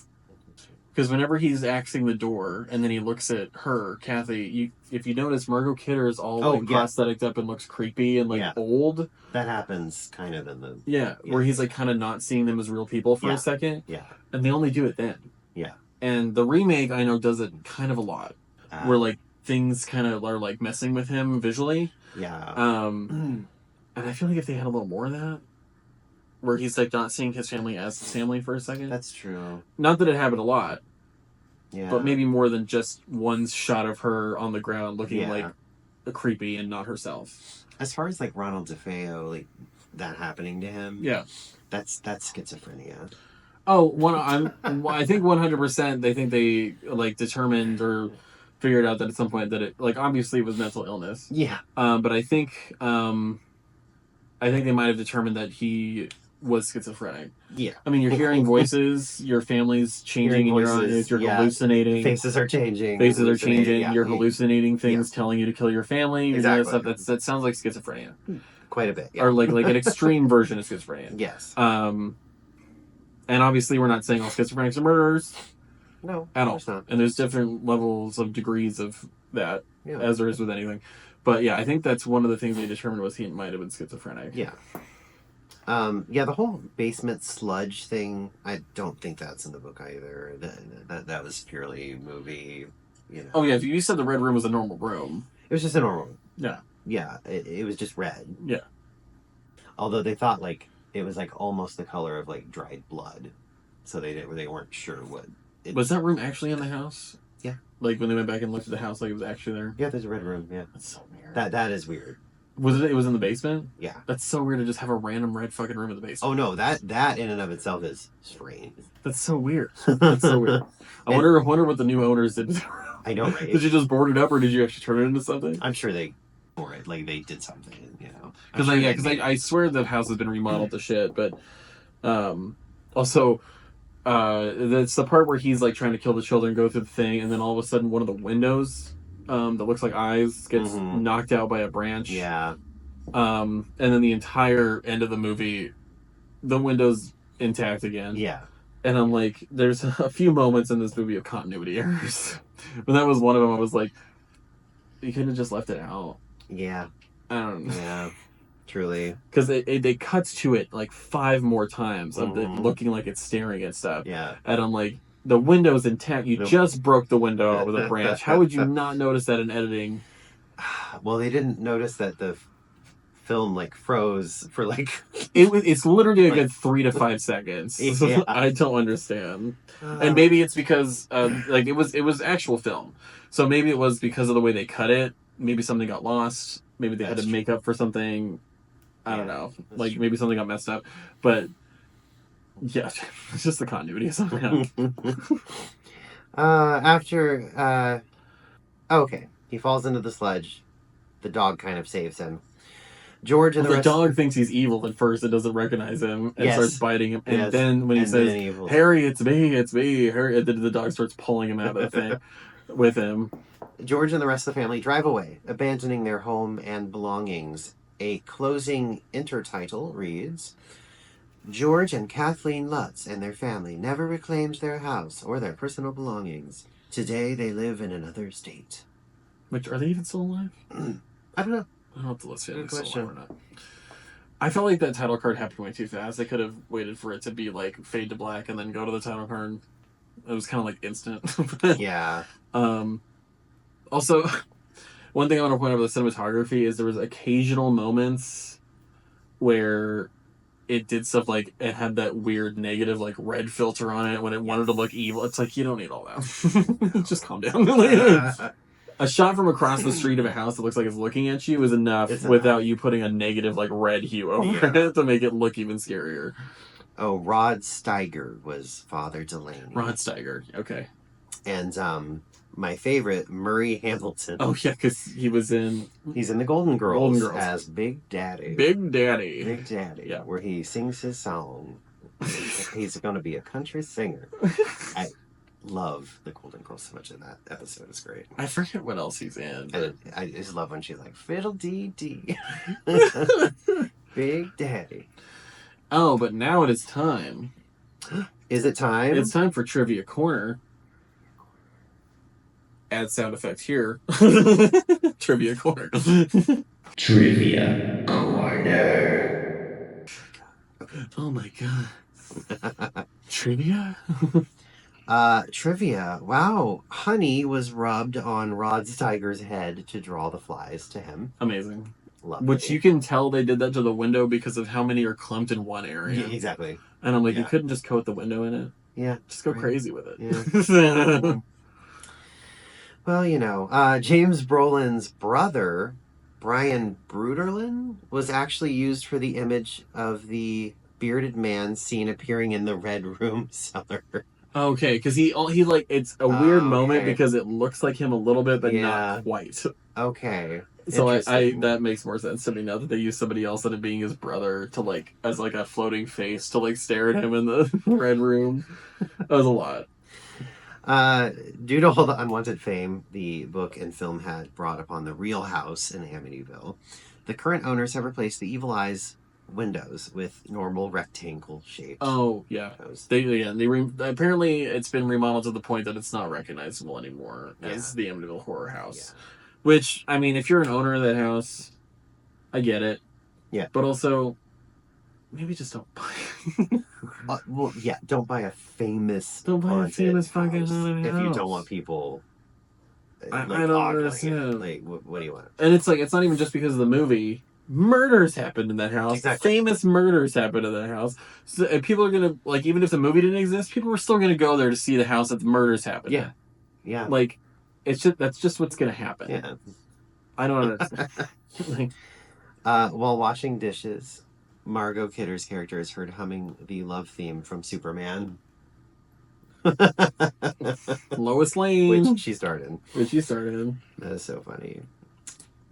Because whenever he's axing the door, and then he looks at her, Kathy, if you notice, Margot Kidder is all prosthetic up and looks creepy and old. That happens kind of in the... Yeah, where he's like kind of not seeing them as real people for a second. Yeah. And they only do it then. Yeah. And the remake, I know, does it kind of a lot. Where, like, things kind of are, like, messing with him visually. Yeah. And I feel like if they had a little more of that, where he's, like, not seeing his family as his family for a second. That's true. Not that it happened a lot. Yeah. But maybe more than just one shot of her on the ground looking, like, creepy and not herself. As far as, like, Ronald DeFeo, like, that happening to him. Yeah. That's schizophrenia. Oh, I think 100% they think they, like, determined or figured out that at some point that it, like, obviously it was mental illness. Yeah. But I think they might have determined that he was schizophrenic. Yeah. I mean, you're hearing voices, your family's changing in your eyes, you're hallucinating. Faces are changing. Yeah. You're hallucinating things, telling you to kill your family. Exactly. You're doing stuff. That sounds like schizophrenia. Quite a bit, yeah. Or like an extreme version of schizophrenia. Yes. And obviously we're not saying all schizophrenics are murderers. No. At all. Not. And there's different levels of degrees of that, as there is with anything. But yeah, I think that's one of the things they determined was he might have been schizophrenic. Yeah. The whole basement sludge thing, I don't think that's in the book either. That was purely movie, you know. Oh yeah, if you said the red room was a normal room. It was just a normal room. Yeah. Yeah, it was just red. Yeah. Although they thought, like, it was, like, almost the color of, like, dried blood. So they weren't sure what... Was that room actually in the house? Yeah. Like, when they went back and looked at the house, like, it was actually there? Yeah, there's a red room, yeah. That's so weird. That is weird. It was in the basement? Yeah. That's so weird to just have a random red fucking room in the basement. Oh, no, that in and of itself is strange. That's so weird. That's so weird. I wonder what the new owners did. I know, right? Did you just board it up, or did you actually turn it into something? I'm sure they... for it, like they did something, you know. Because I swear the house has been remodeled to shit, but also that's the part where he's like trying to kill the children, go through the thing, and then all of a sudden one of the windows that looks like eyes gets knocked out by a branch. Yeah. And then the entire end of the movie, the window's intact again. Yeah. And I'm like, there's a few moments in this movie of continuity errors, but that was one of them. I was like, you couldn't have just left it out. Yeah. I don't know. Yeah. Truly. Because they cuts to it like 5 more times of it looking like it's staring at stuff. Yeah. And I'm like, the window's intact. You just broke the window out with a branch. How would you not notice that in editing? Well, they didn't notice that the film like froze for like... It's literally a good 3 to 5 seconds. Yeah. I don't understand. And maybe it's because like it was actual film. So maybe it was because of the way they cut it. Maybe something got lost. Maybe they had to make up for something. I don't know. Like, maybe something got messed up. But, yeah, it's just the continuity somehow. Okay. He falls into the sludge. The dog kind of saves him. George and the dog thinks he's evil at first and doesn't recognize him and starts biting him. And then when he says, Harry, it's me, Harry, the dog starts pulling him out of the thing with him. George and the rest of the family drive away, abandoning their home and belongings. A closing intertitle reads, George and Kathleen Lutz and their family never reclaimed their house or their personal belongings. Today they live in another state. Which, are they even still alive? I don't know. I don't have to listen if they're still alive or not. I felt like that title card happened way too fast. They could have waited for it to be like fade to black and then go to the title card. It was kind of like instant. Yeah. Also, one thing I want to point out about the cinematography is there was occasional moments where it did stuff like it had that weird negative like red filter on it when it wanted to look evil. It's like, you don't need all that. Just calm down. A shot from across the street of a house that looks like it's looking at you is enough without you putting a negative like red hue over it to make it look even scarier. Oh, Rod Steiger was Father Delaney. Rod Steiger, okay. And my favorite, Murray Hamilton. Oh yeah, because he's in the Golden Girls as Big Daddy. Big Daddy. Big Daddy. Yeah. Where he sings his song. He's going to be a country singer. I love the Golden Girls so much in that episode. It's great. I forget what else he's in. But... I just love when she's like, Fiddle Dee Dee. Big Daddy. Oh, but now it is time. Is it time? It's time for Trivia Corner. Add sound effect here. Trivia Corner. Trivia Corner. Oh my god. Trivia? Trivia. Wow. Honey was rubbed on Rod's tiger's head to draw the flies to him. Amazing. Lovely. Which you can tell they did that to the window because of how many are clumped in one area. Yeah, exactly. And I'm like, Yeah. you couldn't just coat the window in it. Yeah. Just go right. crazy with it. Yeah. Well, James Brolin's brother, Brian Bruderlin, was actually used for the image of the bearded man seen appearing in the Red Room cellar. Okay, because he like, it's a weird moment because it looks like him a little bit, but not quite. Okay. So I that makes more sense to me now that they use somebody else than it being his brother to like as like a floating face to like stare at him in the Red Room. That was a lot. Due to all the unwanted fame the book and film had brought upon the real house in Amityville, the current owners have replaced the Evil Eye's windows with normal rectangle shaped. Oh yeah, apparently it's been remodeled to the point that it's not recognizable anymore as the Amityville Horror House. Yeah. Which, I mean, if you're an owner of that house, I get it. Yeah, but also maybe just don't buy it. Well, yeah, don't buy a famous fucking haunted house if you don't want people. I don't understand. Like, what do you want? And it's like, it's not even just because of the movie. Murders happened in that house. Exactly. Famous murders happened in that house. So, and people are gonna, like, even if the movie didn't exist, people were still gonna go there to see the house that the murders happened in. Yeah. Like, that's just what's gonna happen. Yeah. I don't understand. While washing dishes, Margot Kidder's character is heard humming the love theme from Superman. Lois Lane. Which she starred in. That is so funny.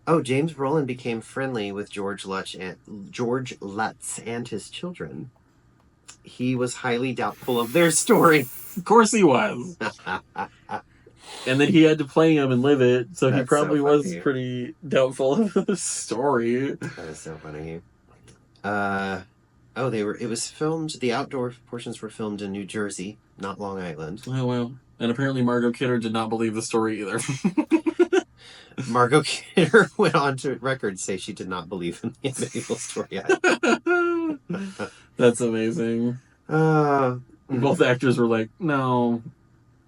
Oh, James Brolin became friendly with George Lutz and his children. He was highly doubtful of their story. Of course he was. And then he had to play him and live it, so he probably was pretty doubtful of the story. That is so funny. It was filmed, the outdoor portions were filmed in New Jersey, not Long Island. Oh, well. And apparently Margot Kidder did not believe the story either. Margot Kidder went on to record say she did not believe in the Amityville story either. That's amazing. Both actors were like, no.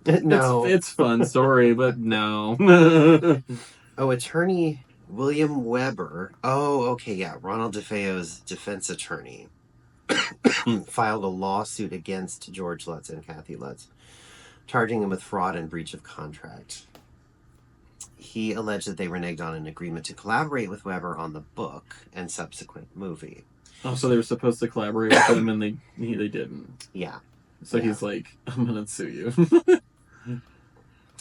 No. It's fun story, but no. Attorney William Weber. Oh, okay, yeah. Ronald DeFeo's defense attorney filed a lawsuit against George Lutz and Kathy Lutz, charging him with fraud and breach of contract. He alleged that they reneged on an agreement to collaborate with Weber on the book and subsequent movie. Oh, so they were supposed to collaborate with him and they didn't. Yeah. So he's like, I'm going to sue you.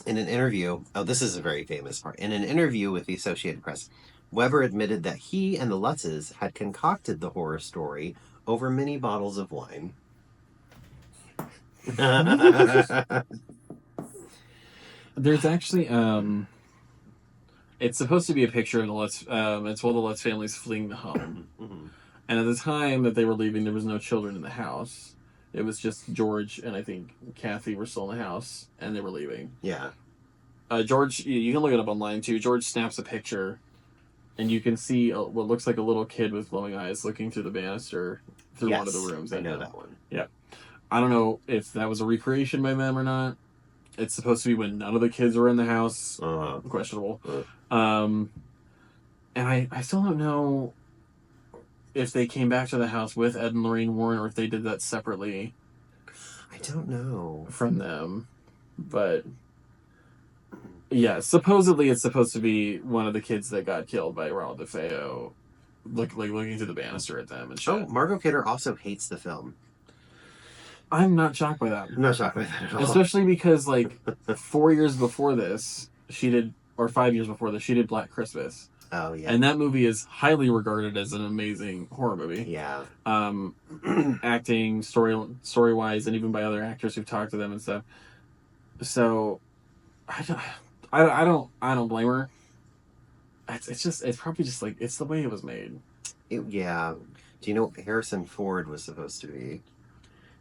In an interview, this is a very famous part. In an interview with the Associated Press, Weber admitted that he and the Lutzes had concocted the horror story over many bottles of wine. There's actually, it's supposed to be a picture of the Lutz, it's while the Lutz family's fleeing the home. Mm-hmm. And at the time that they were leaving, there was no children in the house. It was just George and I think Kathy were still in the house, and they were leaving. Yeah. George, you can look it up online too. George snaps a picture, and you can see what looks like a little kid with glowing eyes looking through the banister through one of the rooms. I know that one. Yeah. I don't know if that was a recreation by them or not. It's supposed to be when none of the kids were in the house. Questionable. And I still don't know if they came back to the house with Ed and Lorraine Warren or if they did that separately. I don't know. From them. But yeah, supposedly it's supposed to be one of the kids that got killed by Ronald DeFeo looking through the banister at them and shit. Oh, Margot Kidder also hates the film. I'm not shocked by that. I'm not shocked by that at all. Especially because 4 years before this, or 5 years before this, she did Black Christmas. Oh, yeah. And that movie is highly regarded as an amazing horror movie. Yeah. Acting, story-wise, and even by other actors who've talked to them and stuff. So, I don't blame her. It's probably just it's the way it was made. Yeah. Do you know what Harrison Ford was supposed to be?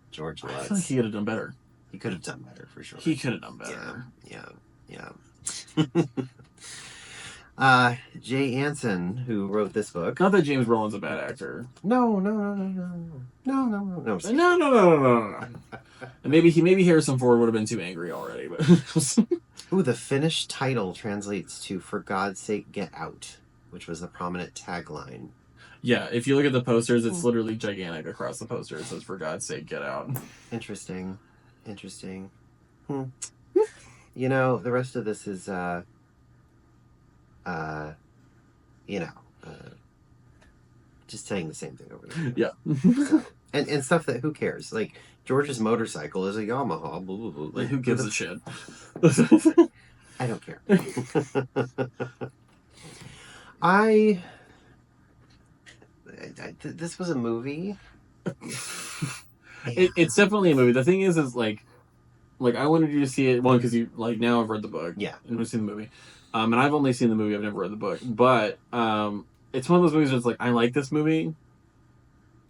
George Lutz. I feel like he could have done better. He could have done better, for sure. He could have done better. Yeah. Jay Anson, who wrote this book. Not that James Brolin's a bad actor. No. And maybe Harrison Ford would have been too angry already. But Ooh, the Finnish title translates to "For God's sake, get out," which was the prominent tagline. Yeah, if you look at the posters, it's literally gigantic across the poster. It says, "For God's sake, get out." Interesting. You know, the rest of this is, just saying the same thing over there. Yeah. So, and stuff that, who cares? Like, George's motorcycle is a Yamaha. Blah, blah, blah. Like, who gives a shit? I don't care. This was a movie. It's definitely a movie. The thing is like I wanted you to see it, one, because you, like, now I've read the book. Yeah. And we've seen the movie. And I've only seen the movie, I've never read the book. But it's one of those movies where it's like, I like this movie.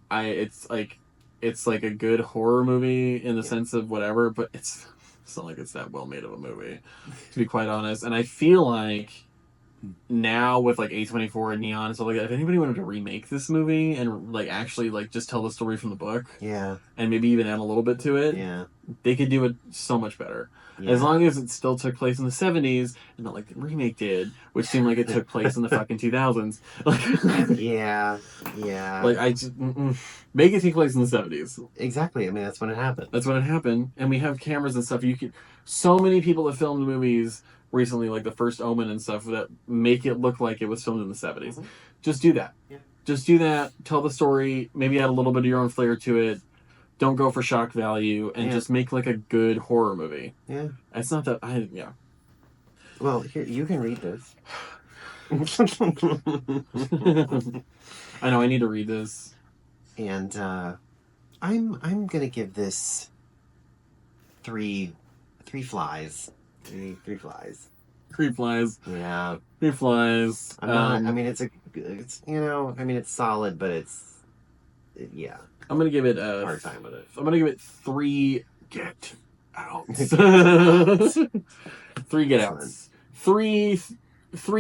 It's like a good horror movie in the sense of whatever, but it's not like it's that well made of a movie, to be quite honest. And I feel like now with like A24 and Neon and stuff like that, if anybody wanted to remake this movie and like actually like just tell the story from the book, yeah, and maybe even add a little bit to it, yeah, they could do it so much better. yeah. As long as it still took place in the 70s and not like the remake did, which seemed like it took place in the fucking 2000s. Yeah. Like, I just make it take place in the 70s. Exactly. I mean, that's when it happened. And we have cameras and stuff. So many people have filmed movies recently, like The First Omen and stuff, that make it look like it was filmed in the 70s. Mm-hmm. Just do that. Yeah. Just do that. Tell the story. Maybe add a little bit of your own flair to it. Don't go for shock value, and just make like a good horror movie. Yeah. It's not that Well, here, you can read this. I know, I need to read this. And I'm gonna give this three flies. Three flies. 3 flies. Yeah. 3 flies. I mean, it's solid, but yeah. I'm gonna give it a hard time with it. I'm gonna give it 3 get outs. 3 get outs. 3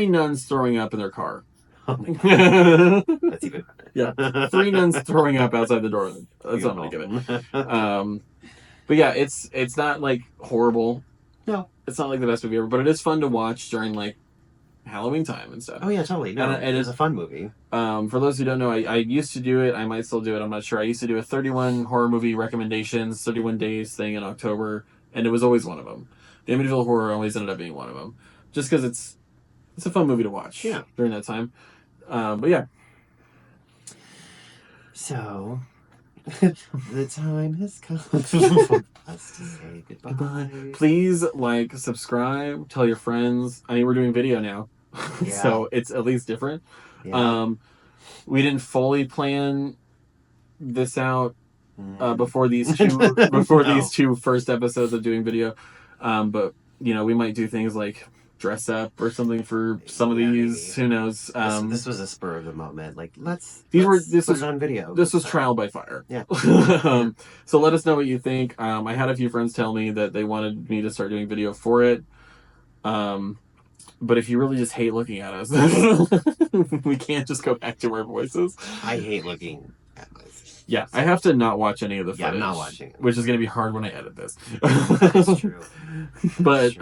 nuns throwing up in their car. Oh my God. That's even better. Yeah, 3 nuns throwing up outside the door. That's what I'm gonna give it. But yeah, it's not like horrible. No, it's not like the best movie ever, but it is fun to watch during like Halloween time and stuff. Oh yeah, totally. No, it is a fun movie. For those who don't know, I used to do it. I might still do it. I'm not sure. I used to do a 31 horror movie recommendations, 31 days thing in October, and it was always one of them. The Amityville Horror always ended up being one of them, just because it's a fun movie to watch. Yeah. During that time. But yeah. So the time has come for us to say goodbye. Please subscribe, tell your friends. I mean, we're doing video now. Yeah. So it's at least different. Yeah. We didn't fully plan this out before these two first episodes of doing video. But we might do things like dress up or something for some of these. Maybe. Who knows? This was a spur of the moment. Like this was on video. This was trial by fire. Yeah. So let us know what you think. I had a few friends tell me that they wanted me to start doing video for it. But if you really just hate looking at us, we can't just go back to our voices. I hate looking at this. Yeah, so I have to not watch any of the footage. Yeah, I'm not watching it. Which is going to be hard when I edit this. That's true. But,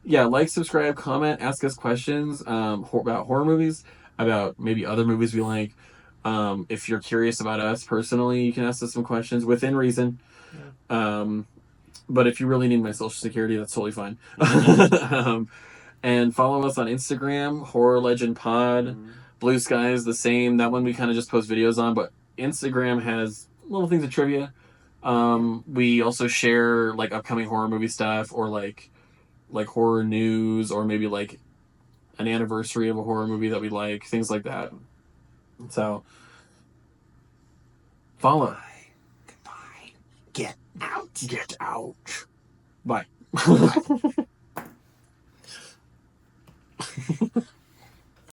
yeah, subscribe, comment, ask us questions about horror movies, about maybe other movies we like. If you're curious about us personally, you can ask us some questions within reason. Yeah. But if you really need my social security, that's totally fine. And follow us on Instagram, Horror Legend Pod. Mm-hmm. Blue Sky is the same. That one we kind of just post videos on, but Instagram has little things of trivia. We also share upcoming horror movie stuff, or like horror news, or maybe an anniversary of a horror movie that we like, things like that. So follow. Goodbye. Get out. Get out. Bye. Bye.